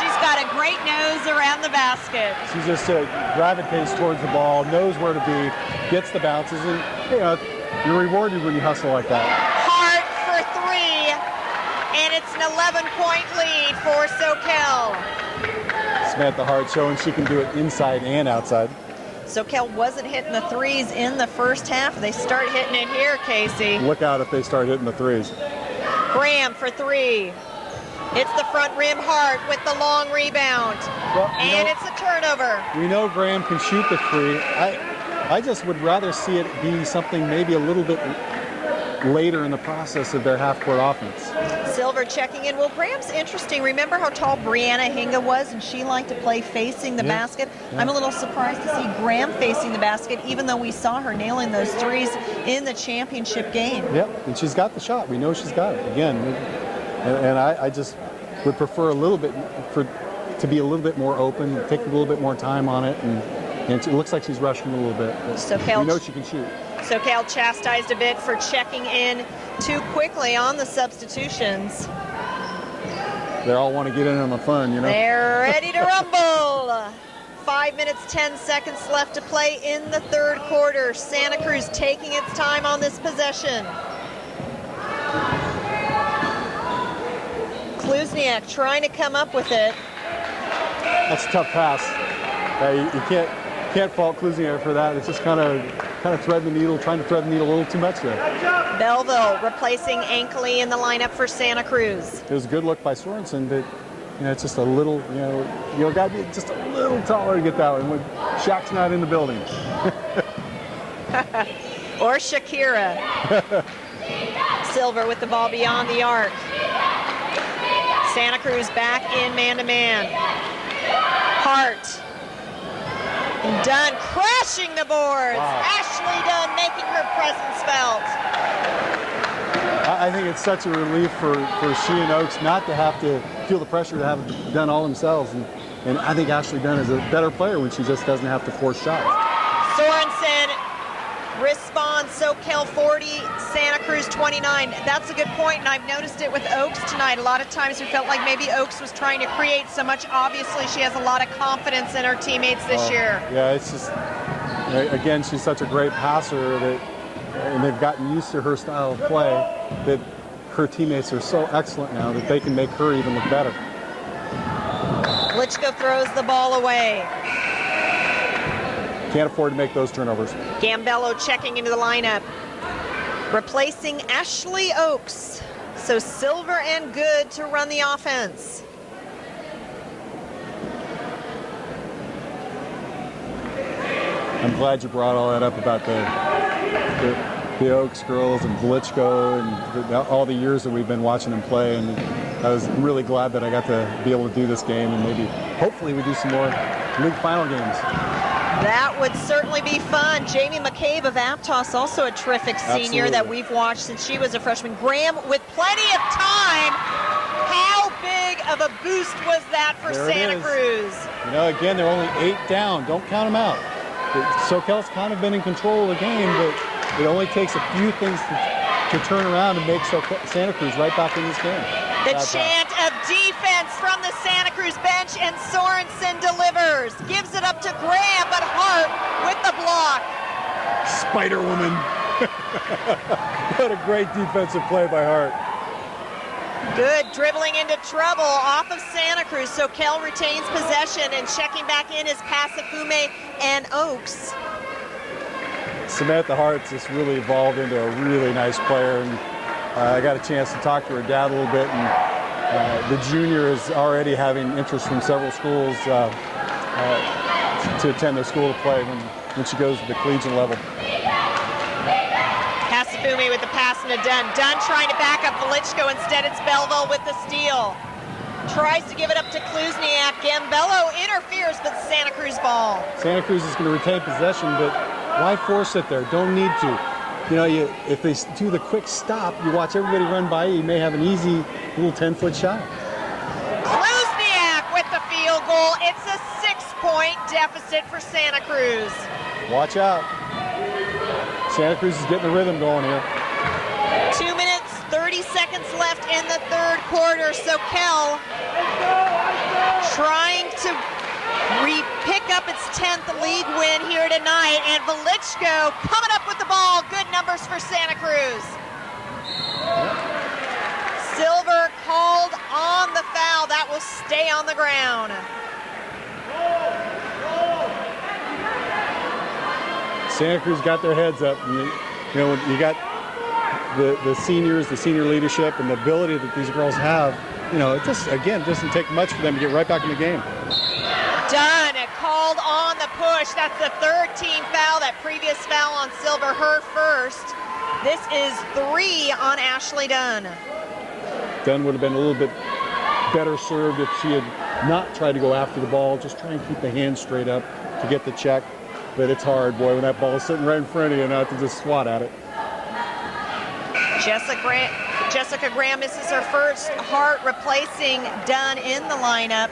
She's got a great nose around the basket. She just gravitates towards the ball, knows where to be, gets the bounces, and you're rewarded when you hustle like that. Hart for 3, and it's an 11-point lead for Soquel. Samantha Hart showing she can do it inside and outside. Soquel wasn't hitting the 3s in the first half. They start hitting it here, Casey. Look out if they start hitting the 3s. Graham for 3. It's the front rim. Hart with the long rebound. Well, and it's a turnover. We know Graham can shoot the 3. I just would rather see it be something maybe a little bit later in the process of their half-court offense. Silver checking in. Well, Graham's interesting. Remember how tall Brianna Hinga was, and she liked to play facing the basket? Yeah. I'm a little surprised to see Graham facing the basket, even though we saw her nailing those 3s in the championship game. Yep, and she's got the shot. We know she's got it. Again, and I just would prefer a little bit to be a little bit more open, take a little bit more time on it, and it looks like she's rushing a little bit. Soquel, we know she can shoot. Soquel chastised a bit for checking in too quickly on the substitutions. They all want to get in on the fun, They're ready to rumble. 5 minutes, 10 seconds left to play in the third quarter. Santa Cruz taking its time on this possession. Kluzniak trying to come up with it. That's a tough pass. You can't fault Kluzier for that. It's just kind of threading the needle, trying to thread the needle a little too much there. Belleville replacing Ankley in the lineup for Santa Cruz. It was a good look by Sorensen, but it's just a little, got to be just a little taller to get that one when Shaq's not in the building. Or Shakira. Silver with the ball beyond the arc. Santa Cruz back in man-to-man. Hart. And Dunn crashing the boards. Wow. Ashley Dunn making her presence felt. I think it's such a relief for she and Oaks not to have to feel the pressure to have it done all themselves. And I think Ashley Dunn is a better player when she just doesn't have to force shots. Sorensen responds, Soquel 40, Santa Cruz 29. That's a good point, and I've noticed it with Oaks tonight. A lot of times we felt like maybe Oaks was trying to create so much. Obviously, she has a lot of confidence in her teammates this year. Yeah, it's just, again, she's such a great passer and they've gotten used to her style of play that her teammates are so excellent now that they can make her even look better. Woliczko throws the ball away. Can't afford to make those turnovers. Gambello checking into the lineup, replacing Ashley Oaks. So Silver and Good to run the offense. I'm glad you brought all that up about the Oaks girls and Woliczko and all the years that we've been watching them play. And I was really glad that I got to be able to do this game, and maybe, hopefully, we do some more league final games. That would certainly be fun. Jamie McCabe of Aptos, also a terrific senior that we've watched since she was a freshman. Graham with plenty of time. How big of a boost was that for Santa Cruz? Again, they're only 8 down. Don't count them out. Soquel's kind of been in control of the game, but it only takes a few things to turn around and make Santa Cruz right back in this game. The chant of defense from the Santa Cruz bench, and Sorensen delivers. Gives it up to Graham, but Hart with the block. Spider Woman. What a great defensive play by Hart. Good dribbling into trouble off of Santa Cruz. Soquel retains possession, and checking back in is Pasafume and Oaks. Samantha Hart's just really evolved into a really nice player, and I got a chance to talk to her dad a little bit, and the junior is already having interest from several schools to attend their school to play when she goes to the collegiate level. Pasafume with the pass into Dunn. Dunn trying to back up Woliczko. Instead, it's Belleville with the steal. Tries to give it up to Kluzniak. Gambello interferes, but Santa Cruz ball. Santa Cruz is going to retain possession, but why force it there? Don't need to. If they do the quick stop, you watch everybody run by you may have an easy little 10-foot shot. Kluzniak with the field goal. It's a 6-point deficit for Santa Cruz. Watch out. Santa Cruz is getting the rhythm going here. 2 minutes, 30 seconds left in the third quarter. Soquel trying to pick up its 10th league win here tonight, and Woliczko coming up with the ball. Good numbers for Santa Cruz. Silver called on the foul. That will stay on the ground. Santa Cruz got their heads up. And you got the seniors, the senior leadership, and the ability that these girls have. It just, again, doesn't take much for them to get right back in the game. Dunn called on the push. That's the third team foul. That previous foul on Silver, her first. This is 3 on Ashley Dunn. Dunn would have been a little bit better served if she had not tried to go after the ball, just try and keep the hands straight up to get the check. But it's hard, boy, when that ball is sitting right in front of you, not to just swat at it. Jessica Graham misses her first. Hart replacing Dunn in the lineup.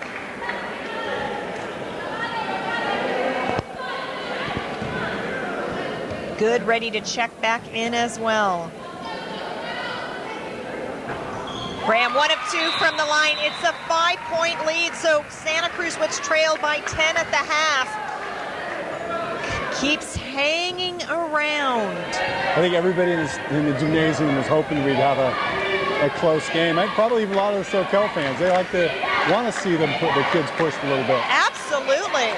Good, ready to check back in as well. Graham 1 of 2 from the line. It's a 5-point lead, so Santa Cruz, which trailed by 10 at the half, keeps hanging around. I think everybody in the gymnasium was hoping we'd have a close game. I think probably even a lot of the Soquel fans. They like to want to see the kids pushed a little bit. Absolutely.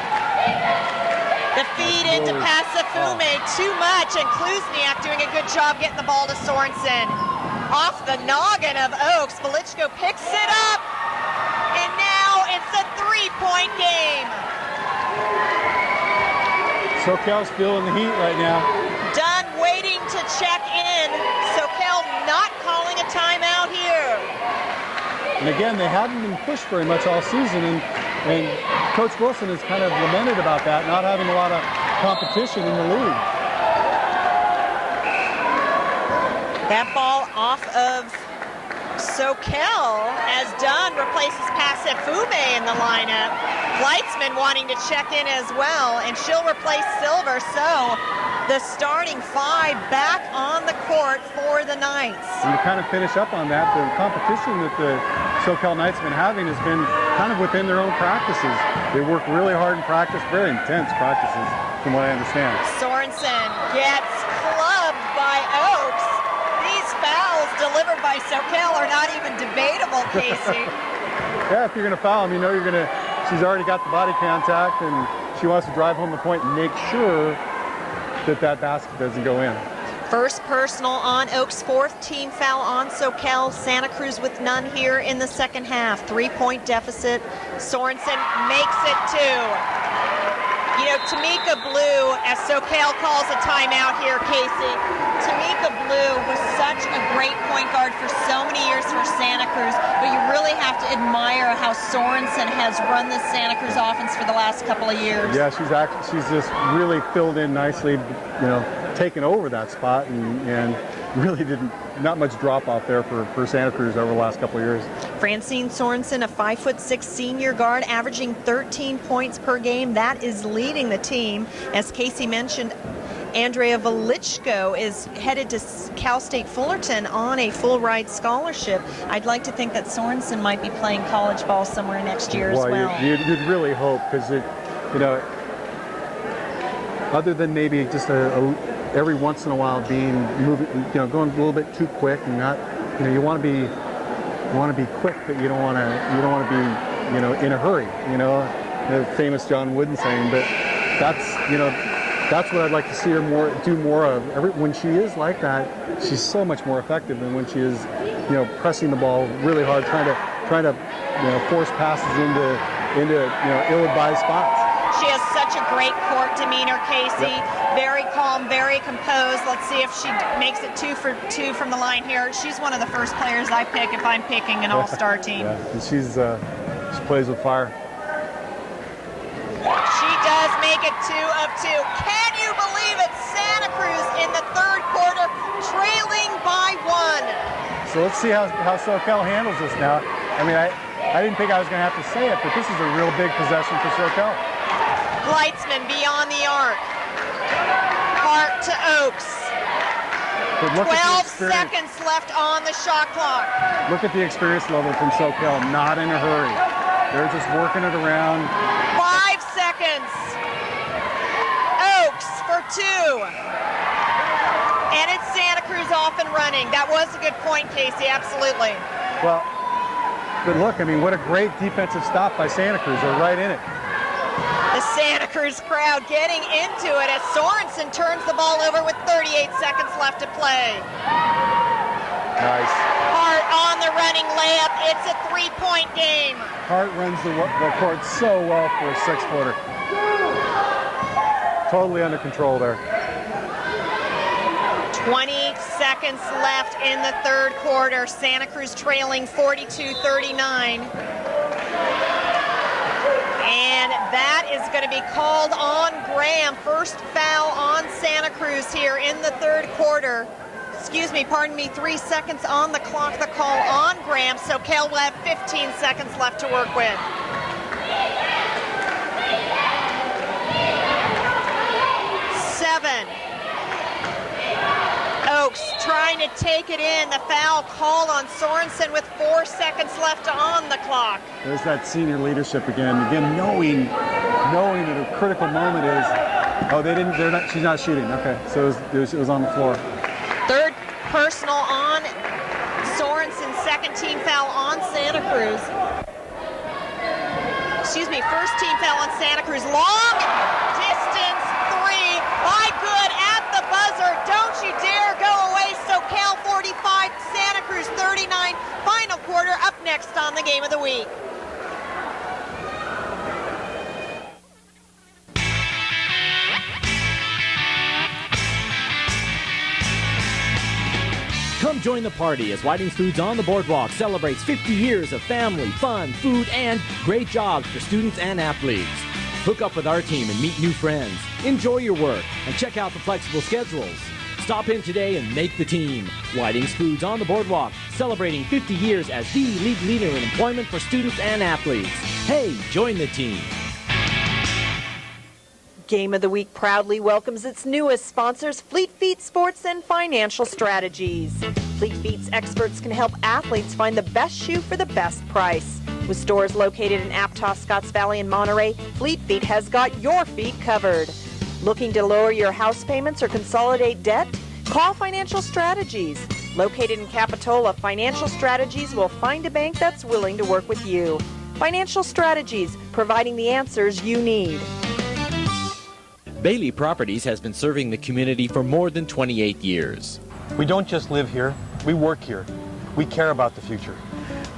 The feed into Pasafume, too much, and Kluzniak doing a good job getting the ball to Sorensen. Off the noggin of Oaks, Woliczko picks it up, and now it's a 3-point game. Soquel's feeling the heat right now. Dunn waiting to check in. Soquel not calling a timeout here. And again, they haven't been pushed very much all season, and Coach Wilson has kind of lamented about that, not having a lot of competition in the league. That ball off of Soquel as Dunn replaces Pasafume in the lineup. Leitzman wanting to check in as well, and she'll replace Silver. So the starting 5 back on the court for the Knights. And to kind of finish up on that, the competition that the Soquel Knights have been having has been kind of within their own practices. They work really hard in practice, very intense practices, from what I understand. Sorensen gets clubbed by Oaks. These fouls delivered by Soquel are not even debatable, Casey. Yeah, if you're going to foul him, you know you're going to. She's already got the body contact, and she wants to drive home the point and make sure that that basket doesn't go in. First personal on Oaks, 4th team foul on Soquel. Santa Cruz with none here in the second half. 3-point deficit. Sorensen makes it 2. You know, Tamika Blue, as Soquel calls a timeout here, Casey. Tamika Blue was such a great point guard for so many years for Santa Cruz, but you really have to admire how Sorensen has run this Santa Cruz offense for the last couple of years. Yeah, she's just really filled in nicely, you know, taken over that spot, and really not much drop off there for Santa Cruz over the last couple of years. Francine Sorensen, a 5'6" senior guard, averaging 13 points per game. That is leading the team. As Casey mentioned, Andrea Woliczko is headed to Cal State Fullerton on a full ride scholarship. I'd like to think that Sorensen might be playing college ball somewhere next year as well. You'd really hope, because you know, other than maybe just every once in a while going a little bit too quick and not, you know, you want to be quick, but you don't want to be, you know, in a hurry. You know, the famous John Wooden saying. But that's what I'd like to see her do more of. When she is like that, she's so much more effective than when she is, you know, pressing the ball really hard, trying to you know, force passes into you know, ill-advised spots. She has such a great court demeanor, Casey. Yep. Very calm, very composed. Let's see if she makes it 2 for 2 from the line here. She's one of the first players I pick if I'm picking an all-star team. Yeah, and she plays with fire. She does make it 2 of 2. Can you believe it? Santa Cruz in the 3rd quarter, trailing by 1. So let's see how Soquel handles this now. I mean, I didn't think I was going to have to say it, but this is a real big possession for Soquel. Leitzman beyond the arc. Hart to Oaks. 12 seconds left on the shot clock. Look at the experience level from Soquel. Not in a hurry. They're just working it around. 5 seconds. Oaks for 2. And it's Santa Cruz off and running. That was a good point, Casey. Absolutely. Well, but look, I mean, what a great defensive stop by Santa Cruz. They're right in it. The Santa Cruz crowd getting into it as Sorensen turns the ball over with 38 seconds left to play. Nice. Hart on the running layup. It's a 3-point game. Hart runs the court so well for a 6-footer. Totally under control there. 20 seconds left in the 3rd quarter. Santa Cruz trailing 42-39. And that is going to be called on Graham. First foul on Santa Cruz here in the 3rd quarter. Pardon me, 3 seconds on the clock. The call on Graham. Soquel will have 15 seconds left to work with. Oaks trying to take it in. The foul called on Sorensen with 4 seconds left on the clock. There's that senior leadership again. Again, knowing that a critical moment is, she's not shooting. Okay, so it was on the floor. 3rd personal on Sorensen, 2nd team foul on Santa Cruz. First team foul on Santa Cruz. Long distance three. By good at the buzzer. Don't you dare go away. Soquel 45, Santa Cruz 39. Final quarter up next on the Game of the Week. Come join the party as Whiting's Foods on the Boardwalk celebrates 50 years of family, fun, food, and great jobs for students and athletes. Hook up with our team and meet new friends. Enjoy your work and check out the flexible schedules. Stop in today and make the team. Whiting's Foods on the Boardwalk, celebrating 50 years as the leader in employment for students and athletes. Hey, join the team. Game of the Week proudly welcomes its newest sponsors, Fleet Feet Sports and Financial Strategies. Fleet Feet's experts can help athletes find the best shoe for the best price. With stores located in Aptos, Scotts Valley, and Monterey, Fleet Feet has got your feet covered. Looking to lower your house payments or consolidate debt? Call Financial Strategies. Located in Capitola, Financial Strategies will find a bank that's willing to work with you. Financial Strategies, providing the answers you need. Bailey Properties has been serving the community for more than 28 years. We don't just live here, we work here. We care about the future.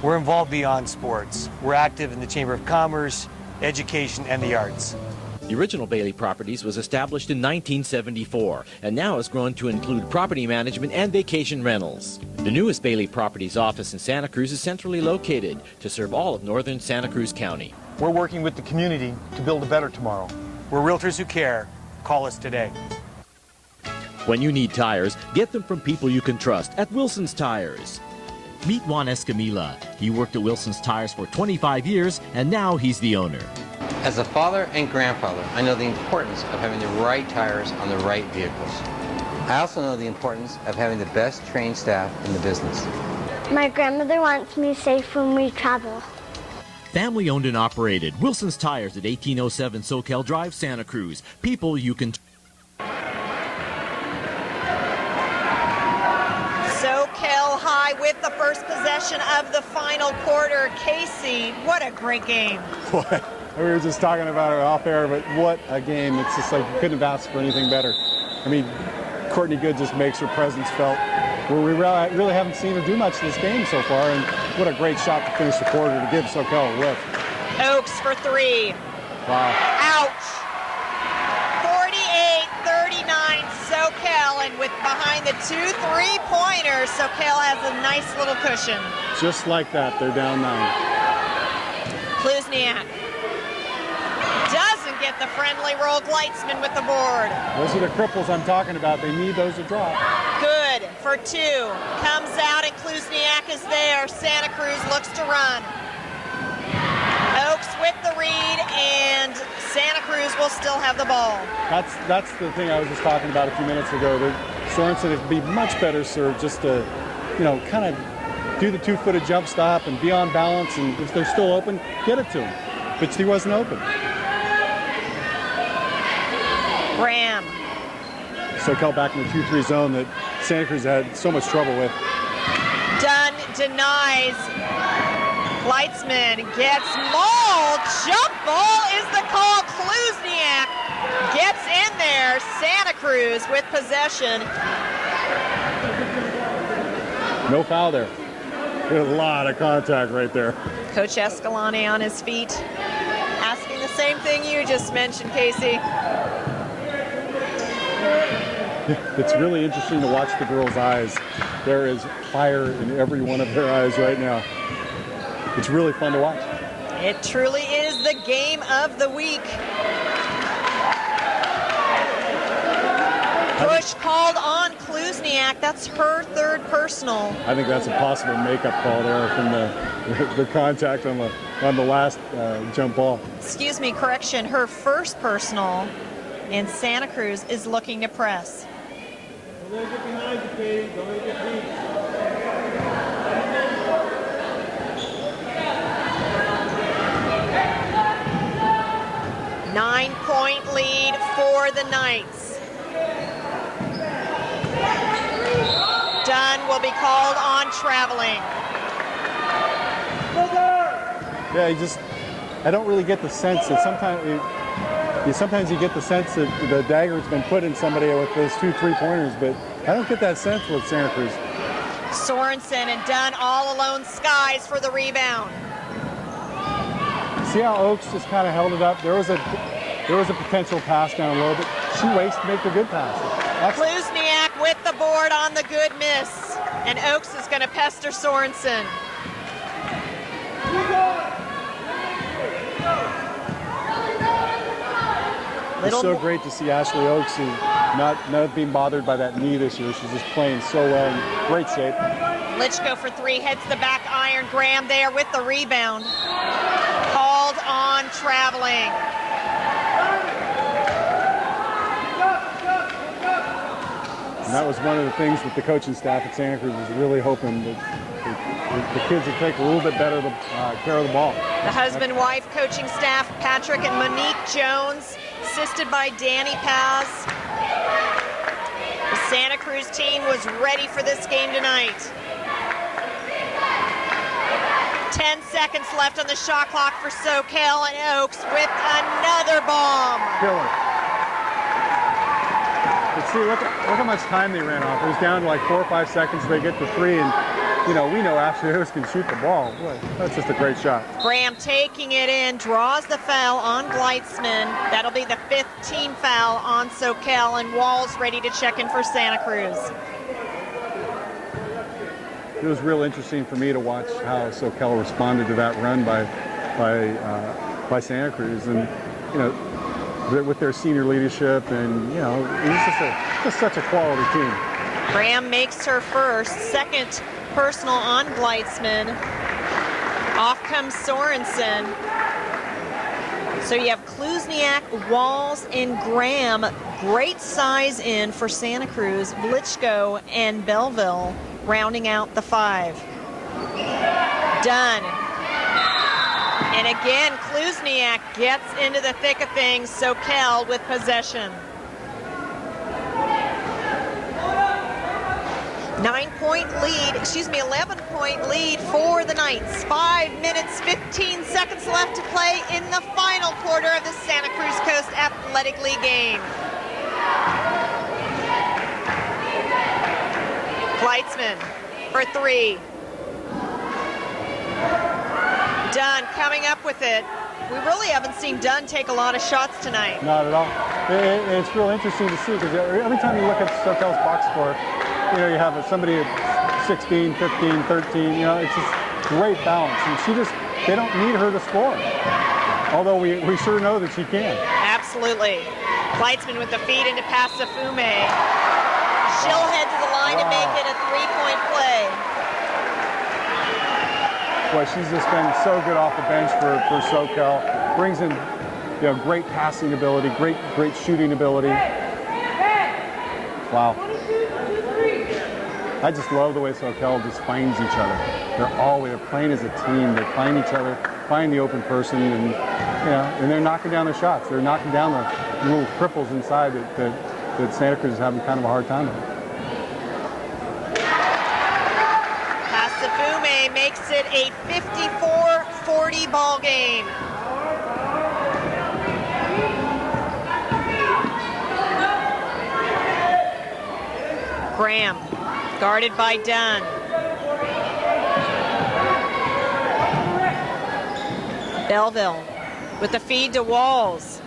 We're involved beyond sports. We're active in the Chamber of Commerce, education, and the arts. The original Bailey Properties was established in 1974 and now has grown to include property management and vacation rentals. The newest Bailey Properties office in Santa Cruz is centrally located to serve all of northern Santa Cruz County. We're working with the community to build a better tomorrow. We're realtors who care. Call us today. When you need tires, get them from people you can trust at Wilson's Tires. Meet Juan Escamilla. He worked at Wilson's Tires for 25 years and now he's the owner. As a father and grandfather, I know the importance of having the right tires on the right vehicles. I also know the importance of having the best trained staff in the business. My grandmother wants me safe when we travel. Family owned and operated. Wilson's Tires at 1807 Soquel Drive, Santa Cruz. People you can... Soquel High with the first possession of the final quarter. Casey, what a great game. What? We were just talking about it off air, but what a game. It's just like you couldn't have asked for anything better. I mean, Courtney Good just makes her presence felt. Where we really haven't seen her do much this game so far, and what a great shot to finish the quarter to give Soquel a lift. Oaks for three. Wow. Ouch. 48-39 Soquel, and with behind the 2 3-pointers, Soquel has a nice little cushion. Just like that, they're down 9. Kluzniak doesn't get the friendly roll. Gleitzman with the board. Those are the cripples I'm talking about. They need those to drop. Good for 2. Comes out and Kluzniak is there. Santa Cruz looks to run. Oaks with the read, and Santa Cruz will still have the ball. That's the thing I was just talking about a few minutes ago. That Sorensen would be much better served just to, kind of do the 2-footed jump stop and be on balance, and if they're still open, get it to him. But he wasn't open. Ram. Soquel back in the 2-3 zone that Santa Cruz had so much trouble with. Dunn denies. Gleitzman gets mauled. Jump ball is the call. Kluzniak gets in there. Santa Cruz with possession. No foul there. A lot of contact right there. Coach Escalante on his feet, asking the same thing you just mentioned, Casey. It's really interesting to watch the girls' eyes. There is fire in every one of their eyes right now. It's really fun to watch. It truly is the game of the week. Push called on Kluzniak. That's her 3rd personal. I think that's a possible makeup call there from the contact on the last jump ball. Excuse me, correction. Her 1st personal, and Santa Cruz is looking to press. Don't let it get behind you, Katie. Don't let it get beat. 9-point lead for the Knights. Dunn will be called on traveling. Yeah, he just I don't really get the sense that sometimes you get the sense that the dagger's been put in somebody with those 2 3-pointers, but I don't get that sense with Santa Cruz. Sorensen and Dunn all alone. Skies for the rebound. See how Oaks just kind of held it up? There was a potential pass down a little bit. She waits to make the good pass. Kluzniak with the board on the good miss. And Oaks is going to pester Sorensen. It's so great to see Ashley Oaks not being bothered by that knee this year. She's just playing so well, in great shape. Woliczko for 3, hits the back iron. Graham there with the rebound. Called on traveling. And that was one of the things that the coaching staff at Santa Cruz was really hoping that the kids would take a little bit better care of the ball. The husband-wife coaching staff, Patrick and Monique Jones, assisted by Danny Paz. The Santa Cruz team was ready for this game tonight. 10 seconds left on the shot clock for Soquel, and Oaks with another bomb. Killer. But see, look how much time they ran off. It was down to like 4 or 5 seconds. They get the 3, and we know Ashley Oaks can shoot the ball. Boy, that's just a great shot. Graham taking it in, draws the foul on Gleitzman. That'll be the 5th team foul on Soquel, and Walls ready to check in for Santa Cruz. It was real interesting for me to watch how Soquel responded to that run by Santa Cruz, and with their senior leadership, and it was just such a quality team. Graham makes her first, second personal on Gleitzman. Off comes Sorensen. So you have Kluzniak, Walls, and Graham. Great size in for Santa Cruz. Woliczko and Belleville rounding out the 5. Dunn. And again, Kluzniak gets into the thick of things. Soquel with possession. 11-point lead for the Knights. 5 minutes, 15 seconds left to play in the final quarter of the Santa Cruz Coast Athletic League game. Gleitzman for 3. Dunn coming up with it. We really haven't seen Dunn take a lot of shots tonight. Not at all. It's real interesting to see, because every time you look at Soquel's box score, you have somebody at 16, 15, 13, it's just great balance. And they don't need her to score. Although we sure know that she can. Absolutely. Gleitzman with the feed into Pasafume. She'll head to the line to make it a 3-point play. Boy, she's just been so good off the bench for Soquel. Brings in, great passing ability, great shooting ability. Wow. I just love the way Soquel just finds each other. They're playing as a team. They find each other, find the open person, and and they're knocking down their shots. They're knocking down the little cripples inside that Santa Cruz is having kind of a hard time with. Pasafume makes it a 54-40 ball game. Graham, guarded by Dunn. Belleville with the feed to Walls.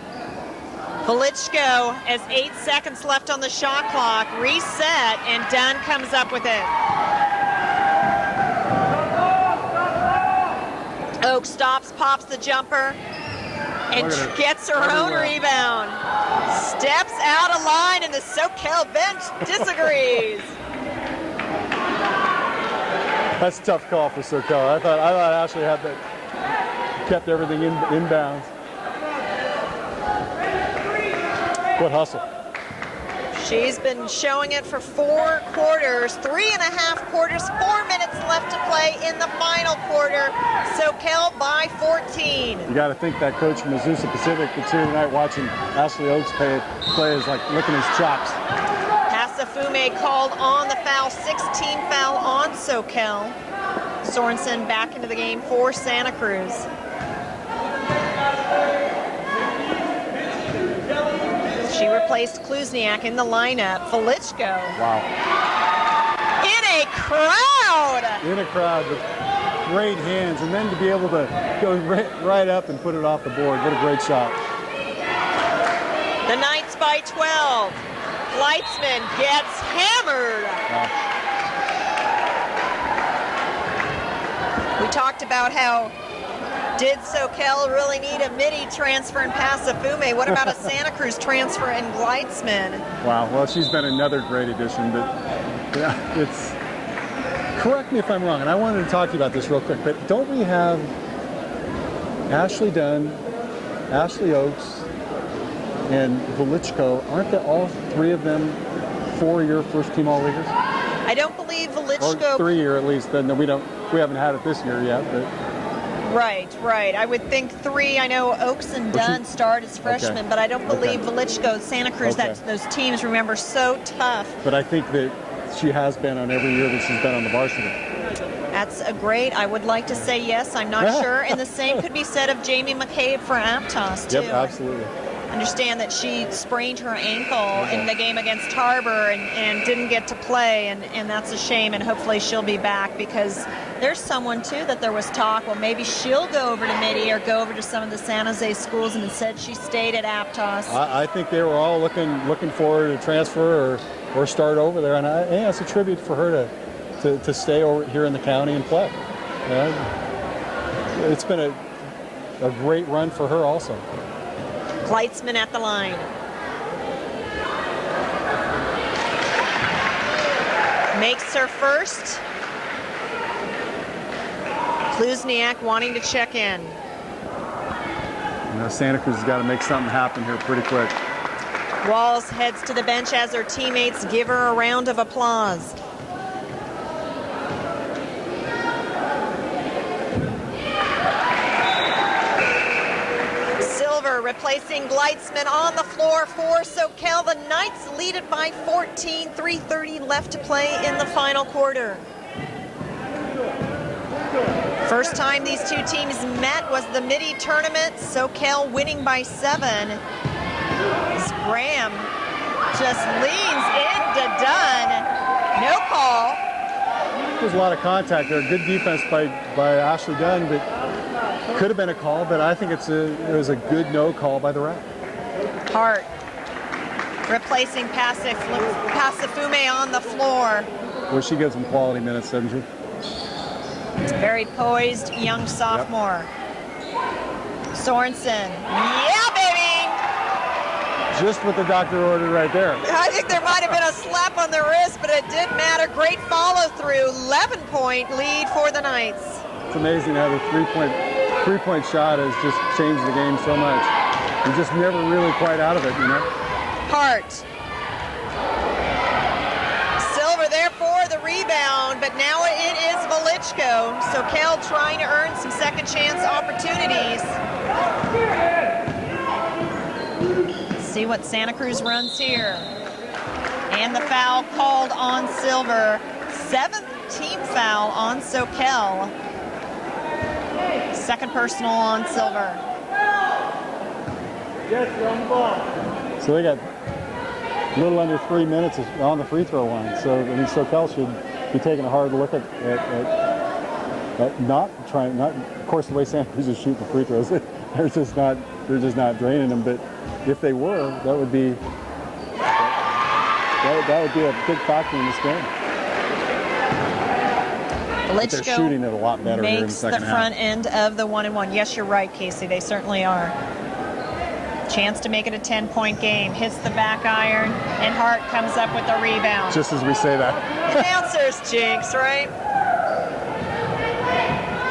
Woliczko has 8 seconds left on the shot clock. Reset, and Dunn comes up with it. Oak stops, pops the jumper, and gets her own rebound. Steps out of line, and the Soquel bench disagrees. That's a tough call for Soquel. I thought Ashley had that, kept everything inbounds. What hustle. She's been showing it for 4 quarters, 3.5 quarters, 4 minutes left to play in the final quarter. Soquel by 14. You got to think that coach from Azusa Pacific that's here tonight watching Ashley Oaks play is like licking his chops. Pasafume called on the foul, 16 foul on Soquel. Sorensen back into the game for Santa Cruz. She replaced Kluzniak in the lineup. Woliczko. Wow. In a crowd. In a crowd with great hands, and then to be able to go right up and put it off the board. What a great shot. The Knights by 12. Leitzman gets hammered. Wow. We talked about how did Soquel really need a midi transfer in Pasafume? What about a Santa Cruz transfer in Gleitzman? Wow. Well, she's been another great addition, but yeah, it's. Correct me if I'm wrong, and I wanted to talk to you about this real quick, but don't we have Ashley Dunn, Ashley Oakes, and Woliczko? Aren't they all three of them 4-year first-team All-Leaguers? I don't believe Or Woliczko. 3-year at least. Then we haven't had it this year yet, but. Right. I would think 3. I know Oakes and Dunn start as freshmen, Okay. but I don't believe Woliczko, Santa Cruz, Okay. those teams, remember, so tough. But I think that she has been on every year that she's been on the varsity. That's a great. I would like to say yes. I'm not sure. And the same could be said of Jamie McCabe for Aptos, too. Yep, absolutely. Understand that she sprained her ankle in the game against Harbor and didn't get to play, and that's a shame, and hopefully she'll be back, because there's someone too that there was talk, well, maybe she'll go over to Midi or go over to some of the San Jose schools, and instead she stayed at Aptos. I think they were all looking forward to transfer or start over there, and it's a tribute for her to stay over here in the county and play. It's been a great run for her also. Gleitzman at the line. Makes her first. Kluzniak wanting to check in. Santa Cruz has got to make something happen here pretty quick. Walls heads to the bench as her teammates give her a round of applause. Replacing Gleitzman on the floor for Soquel. The Knights lead it by 14, 3:30 left to play in the final quarter. First time these two teams met was the Midi tournament. Soquel winning by 7. As Graham just leans into Dunn. No call. There's a lot of contact there. Good defense by Ashley Dunn, but could have been a call, but I think it was a good no call by the ref. Hart replacing Pasafume on the floor. Well, she gives him quality minutes, doesn't she? Very poised young sophomore. Yep. Sorensen. Yeah, baby! Just what the doctor ordered right there. I think there might have been a slap on the wrist, but it didn't matter. Great follow-through. 11-point lead for the Knights. It's amazing how the three-point shot has just changed the game so much. You're just never really quite out of it, Hart. Silver there for the rebound, but now it is Woliczko. Soquel trying to earn some second chance opportunities. See what Santa Cruz runs here. And the foul called on Silver. 7th team foul on Soquel. Second personal on Silver. So they got a little under 3 minutes on the free throw line. So Soquel should be taking a hard look at not trying. Of course, the way Santa Cruz is shooting the free throws, they're just not draining them. But if they were, that would be a big factor in this game. Woliczko they're shooting it a lot better here in the makes second the half. front end of the 1-and-1. Yes, you're right, Casey. They certainly are. Chance to make it a 10-point game. Hits the back iron, and Hart comes up with the rebound. Just as we say that. Announcers jinx, right?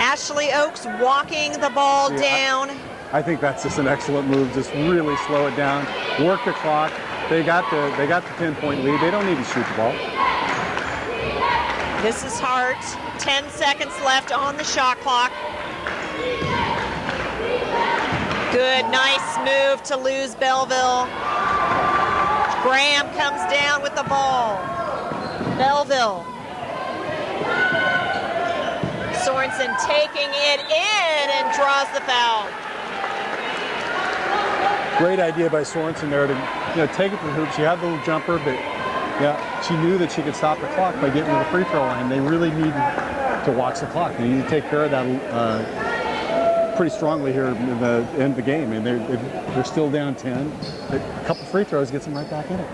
Ashley Oakes walking the ball down. I think that's just an excellent move. Just really slow it down. Work the clock. They got the 10-point lead. They don't need to shoot the ball. This is Hart. 10 seconds left on the shot clock. Good, nice move to lose Belleville. Graham comes down with the ball. Belleville. Sorensen taking it in and draws the foul. great idea by Sorensen there to take it to the hoop. She had the little jumper, but she knew that she could stop the clock by getting to the free throw line. They really need to watch the clock. They need to take care of that pretty strongly here in the end of the game. And they're still down 10. A couple free throws gets them right back in it.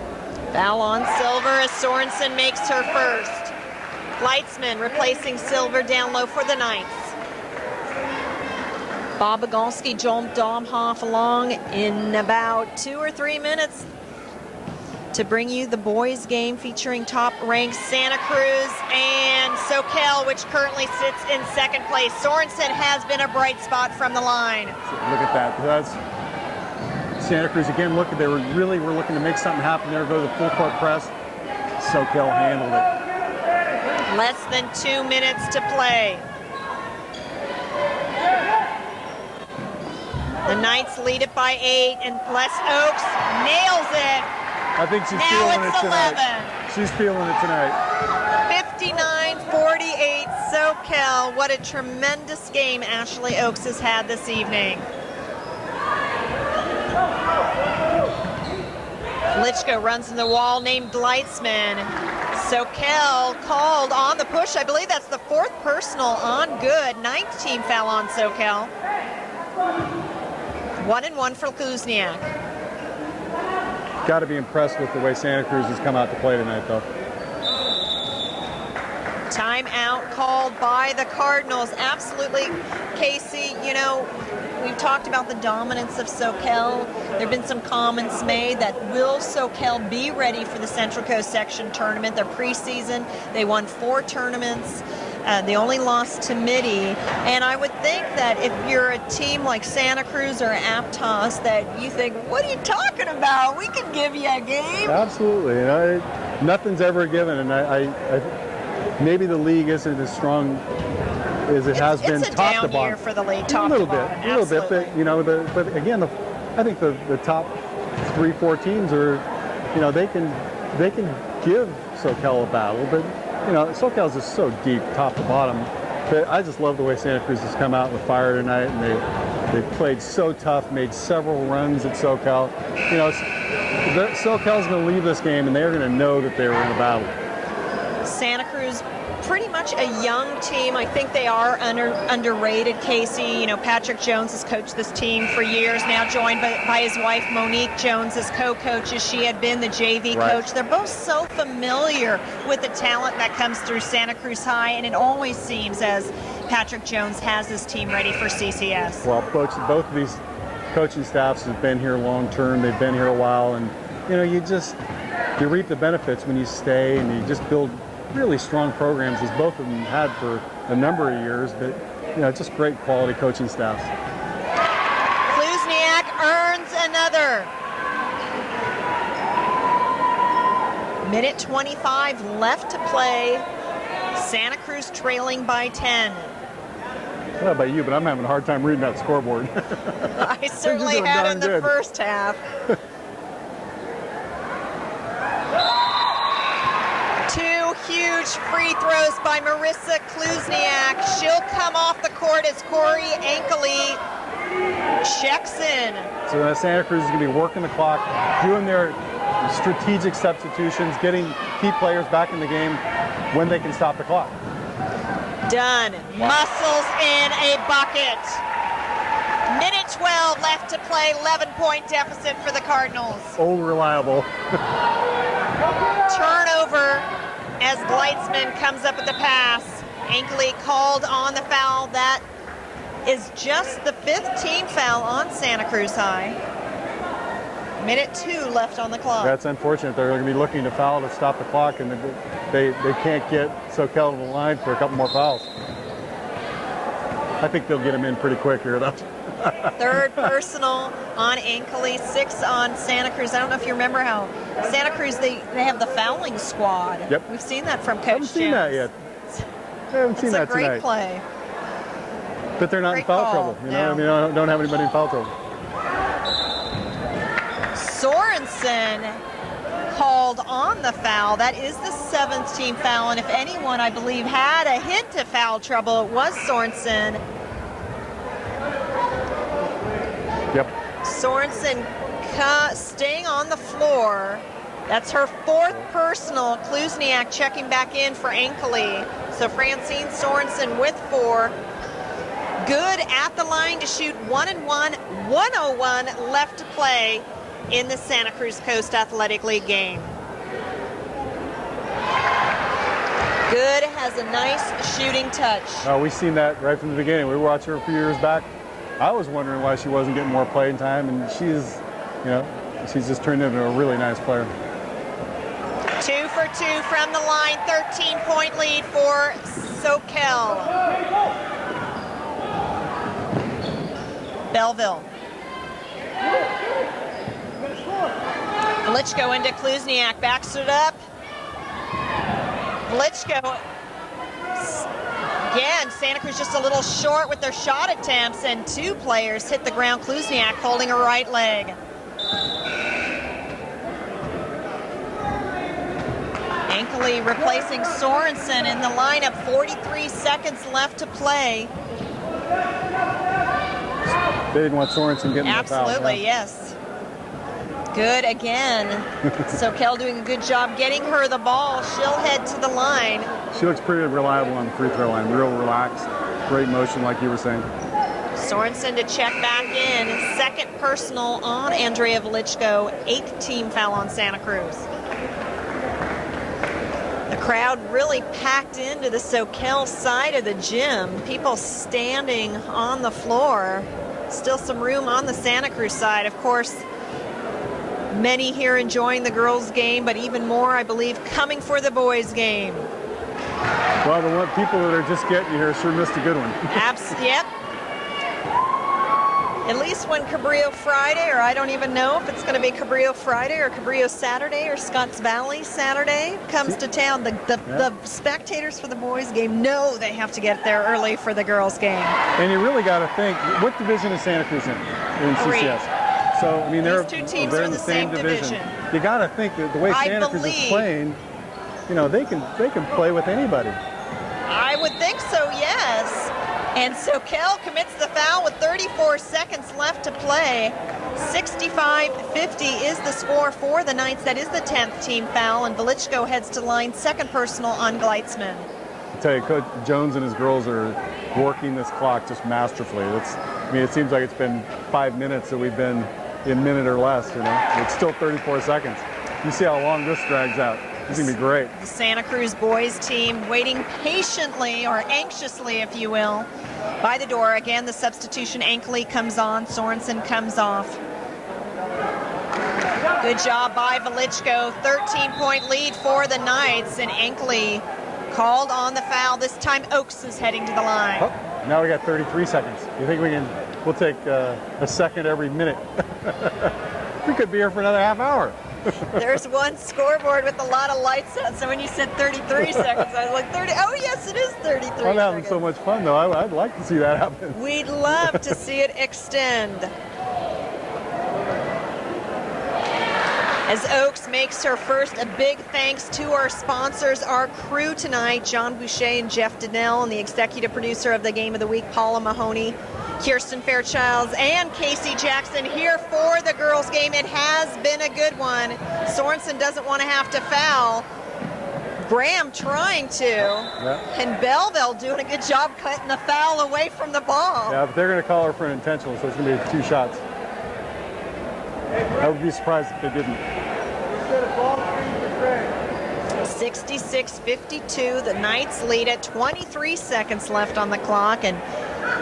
Foul on Silver as Sorensen makes her first. Leitzman replacing Silver down low for the Knights. Bob Bogolski, Joel Domhoff along in about 2 or 3 minutes to bring you the boys game featuring top-ranked Santa Cruz and Soquel, which currently sits in second place. Sorensen has been a bright spot from the line. Look at that. That's Santa Cruz again. They were looking to make something happen there. Go to the full court press. Soquel handled it. Less than 2 minutes to play. The Knights lead it by 8, and Les Oaks nails it. I think she's now feeling it's it tonight. 11. She's feeling it tonight. 59-48 Soquel. What a tremendous game Ashley Oaks has had this evening. Woliczko runs in the wall named Leitzman. Soquel called on the push. I believe that's the 4th personal on good. 9th team foul on Soquel. 1-1 for Kuzniak. Got to be impressed with the way Santa Cruz has come out to play tonight, though. Timeout called by the Cardinals. Absolutely, Casey, we've talked about the dominance of Soquel. There have been some comments made that will Soquel be ready for the Central Coast Section tournament? Their preseason, they won 4 tournaments. They only lost to Midi. And I would think that if you're a team like Santa Cruz or Aptos, that you think, what are you talking about? We can give you a game. Absolutely. Nothing's ever given. And I maybe the league isn't as strong as it has been top to bottom. It's a down year for the league, top to bottom. A little bit. But again, I think the top 3-4 teams are, they can give Soquel a battle, but Soquel's just so deep, top to bottom. But I just love the way Santa Cruz has come out with fire tonight, and they played so tough, made several runs at Soquel. Soquel's going to leave this game, and they're going to know that they were in a battle. Santa Cruz, pretty much a young team. I think they are underrated, Casey. Patrick Jones has coached this team for years now, joined by his wife, Monique Jones, as co-coaches. She had been the JV coach. They're both so familiar with the talent that comes through Santa Cruz High, and it always seems as Patrick Jones has his team ready for CCS. Well, both of these coaching staffs have been here long-term. They've been here a while, and, you reap the benefits when you stay, and you just build really strong programs, as both of them had for a number of years, but just great quality coaching staffs. Kuzniak earns another. Minute 25 left to play. Santa Cruz trailing by 10. I don't know about you, but I'm having a hard time reading that scoreboard. I certainly had in the first half. 2 huge free throws by Marissa Kuzniak. She'll come off the court as Corey Ankley checks in. So Santa Cruz is going to be working the clock, doing their strategic substitutions, getting key players back in the game when they can stop the clock. Done. Muscles in a bucket. Minute 12 left to play. 11-point deficit for the Cardinals. Old reliable. Turnover as Leitzman comes up with the pass. Ankley called on the foul. That is just the 5th team foul on Santa Cruz High. Minute 2 left on the clock. That's unfortunate. They're going to be looking to foul to stop the clock, and they can't get Soquel to the line for a couple more fouls. I think they'll get him in pretty quick here, though. 3rd personal on Ankley, 6 on Santa Cruz. I don't know if you remember how Santa Cruz, they have the fouling squad. Yep. We've seen that from Coach Jones. I haven't seen that yet. I haven't seen that tonight. It's a great play. But they're not in foul trouble. I don't have anybody in foul trouble. Sorensen called on the foul. That is the 7th team foul, and if anyone, I believe, had a hint of foul trouble, it was Sorensen. Yep. Sorensen staying on the floor. That's her 4th personal. Kluzniak checking back in for Ankely. So Francine Sorensen with 4. Good at the line to shoot 1-1. 1:01 left to play in the Santa Cruz Coast Athletic League game. Good has a nice shooting touch. We've seen that right from the beginning. We watched her a few years back. I was wondering why she wasn't getting more playing time, and she's just turned into a really nice player. 2 for 2 from the line, 13-point lead for Soquel. Belleville. Woliczko into Kluzniak, backs it up. Woliczko, again, Santa Cruz just a little short with their shot attempts, and 2 players hit the ground. Kluzniak holding her right leg. Ankely replacing Sorensen in the lineup. 43 seconds left to play. They didn't want Sorensen getting the foul. Absolutely, yes. Good again. Soquel doing a good job getting her the ball. She'll head to the line. She looks pretty reliable on the free throw line. Real relaxed, great motion like you were saying. Sorensen to check back in. 2nd personal on Andrea Woliczko. 8th team foul on Santa Cruz. The crowd really packed into the Soquel side of the gym. People standing on the floor. Still some room on the Santa Cruz side. Of course, many here enjoying the girls' game, but even more, I believe, coming for the boys' game. Well, the people that are just getting here sure missed a good one. Yep. At least when Cabrillo Friday, or I don't even know if it's going to be Cabrillo Friday or Cabrillo Saturday or Scotts Valley Saturday, comes to town, the spectators for the boys' game know they have to get there early for the girls' game. And you really got to think, what division is Santa Cruz in 3. CCS? So, I mean, These 2 teams are in the same division. You got to think that the way Santa Cruz is playing, they can play with anybody. I would think so, yes. And Soquel commits the foul with 34 seconds left to play. 65-50 is the score for the Knights. That is the 10th team foul, and Woliczko heads to line, 2nd personal on Gleitzman. I tell you, Coach Jones and his girls are working this clock just masterfully. It seems like it's been 5 minutes that we've been in minute or less. It's still 34 seconds. You see how long this drags out. It's going to be great. The Santa Cruz boys team waiting patiently, or anxiously, if you will, by the door. Again, the substitution. Ankely comes on. Sorensen comes off. Good job by Woliczko. 13-point lead for the Knights, and Ankely called on the foul. This time Oaks is heading to the line. Oh, now we got 33 seconds. You think we'll take a second every minute? We could be here for another half hour. There's one scoreboard with a lot of lights out, so when you said 33 seconds, I was like, 30. Oh, yes, it is 33 seconds. I'm having so much fun, though. I'd like to see that happen. We'd love to see it extend. As Oaks makes her first, a big thanks to our sponsors, our crew tonight, John Boucher and Jeff Donnell, and the executive producer of the Game of the Week, Paula Mahoney, Kirsten Fairchilds, and Casey Jackson here for the girls' game. It has been a good one. Sorensen doesn't want to have to foul. Graham trying to, and Belleville doing a good job cutting the foul away from the ball. Yeah, but they're going to call her for an intentional, so it's going to be 2 shots. I would be surprised if they didn't. 66-52, the Knights lead at 23 seconds left on the clock, and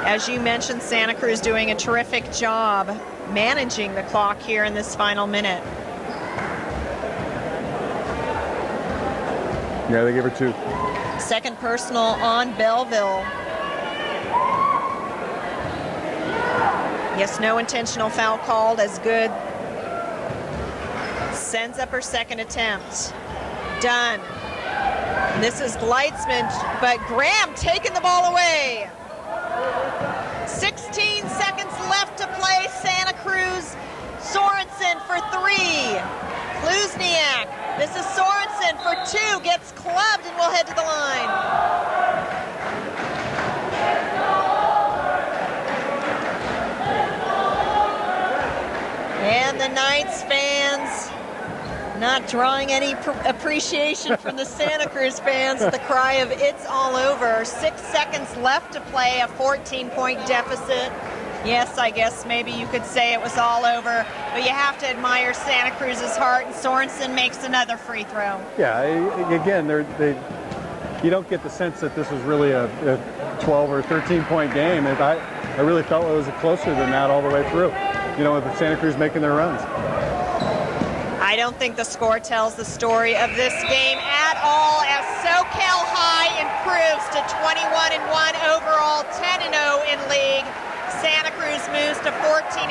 as you mentioned, Santa Cruz doing a terrific job managing the clock here in this final minute. Yeah, they gave her 2. 2nd personal on Belleville. Yes, no intentional foul called as Good sends up her 2nd attempt. Done. This is Gleitzman, but Graham taking the ball away. 16 seconds left to play. Santa Cruz. Sorensen for 3. Kluzniak. This is Sorensen for 2. Gets clubbed and will head to the line. And the Knights fans not drawing any appreciation from the Santa Cruz fans with the cry of "It's all over." 6 seconds left to play, a 14-point deficit. Yes, I guess maybe you could say it was all over, but you have to admire Santa Cruz's heart, and Sorensen makes another free throw. Yeah, again, you don't get the sense that this was really a 12 or 13-point game. I really felt it was closer than that all the way through, with Santa Cruz making their runs. I don't think the score tells the story of this game at all, as Soquel High improves to 21-1 overall, 10-0 in league. Santa Cruz moves to 14-9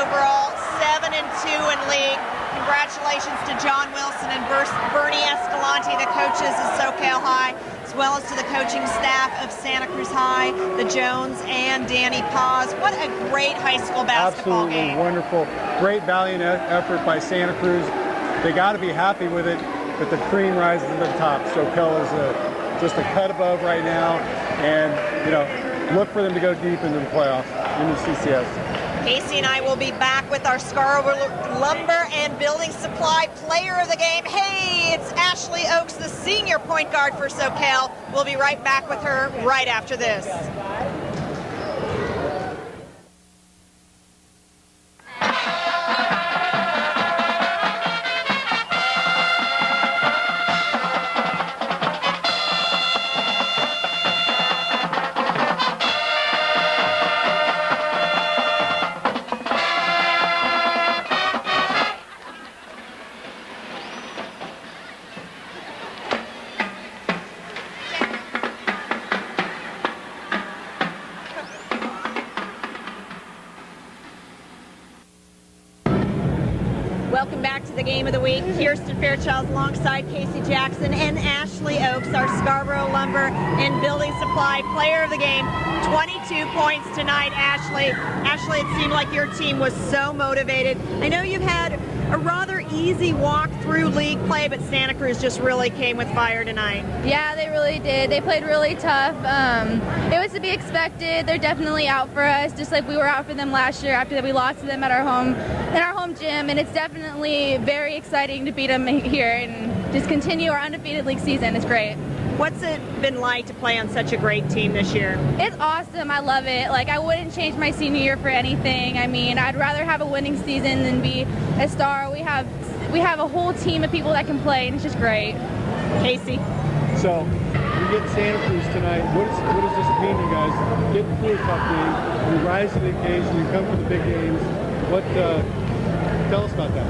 overall, 7-2 in league. Congratulations to John Wilson and Bernie Escalante, the coaches of Soquel High, as well as to the coaching staff of Santa Cruz High, the Jones and Danny Paz. What a great high school basketball game. Absolutely wonderful. Great valiant effort by Santa Cruz. They got to be happy with it, but the cream rises to the top. Soquel is just a cut above right now, and look for them to go deep into the playoffs, into CCS. Casey and I will be back with our Scarborough Lumber and Building Supply player of the game. Hey, it's Ashley Oakes, the senior point guard for Soquel. We'll be right back with her right after this. Welcome back to the Game of the Week. Kirsten Fairchild alongside Casey Jackson and Ashley Oakes, our Scarborough Lumber and Building Supply player of the game. 22 points tonight, Ashley. Ashley, it seemed like your team was so motivated. I know you've had a rather easy walk through league play, but Santa Cruz just really came with fire tonight. Yeah, they really did. They played really tough. It was to be expected. They're definitely out for us, just like we were out for them last year after we lost to them at our home gym, and it's definitely very exciting to beat them here and just continue our undefeated league season. It's great. What's it been like to play on such a great team this year? It's awesome. I love it. I wouldn't change my senior year for anything. I mean, I'd rather have a winning season than be a star. We have a whole team of people that can play, and it's just great. Casey? So, we get Santa Cruz tonight. What does this mean to you guys? Getting through a tough game, you rise to the occasion, you come for the big games. Tell us about that.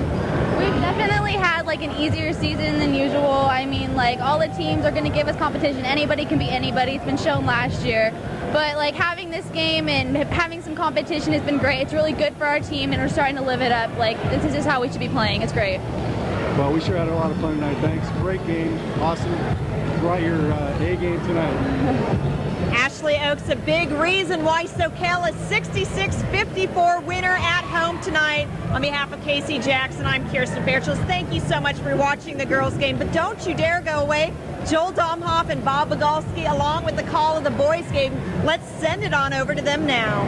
We've definitely had an easier season than usual. I mean, all the teams are going to give us competition. Anybody can beat anybody. It's been shown last year. But having this game and having some competition has been great. It's really good for our team, and we're starting to live it up. This is just how we should be playing. It's great. Well, we sure had a lot of fun tonight. Thanks. Great game. Awesome. Brought your A game tonight. Ashley Oakes, a big reason why Soquel is 66-54 winner at home tonight. On behalf of Casey Jackson, I'm Kirsten Fairchild. Thank you so much for watching the girls' game, but don't you dare go away. Joel Domhoff and Bob Bogalski, along with the call of the boys' game. Let's send it on over to them now.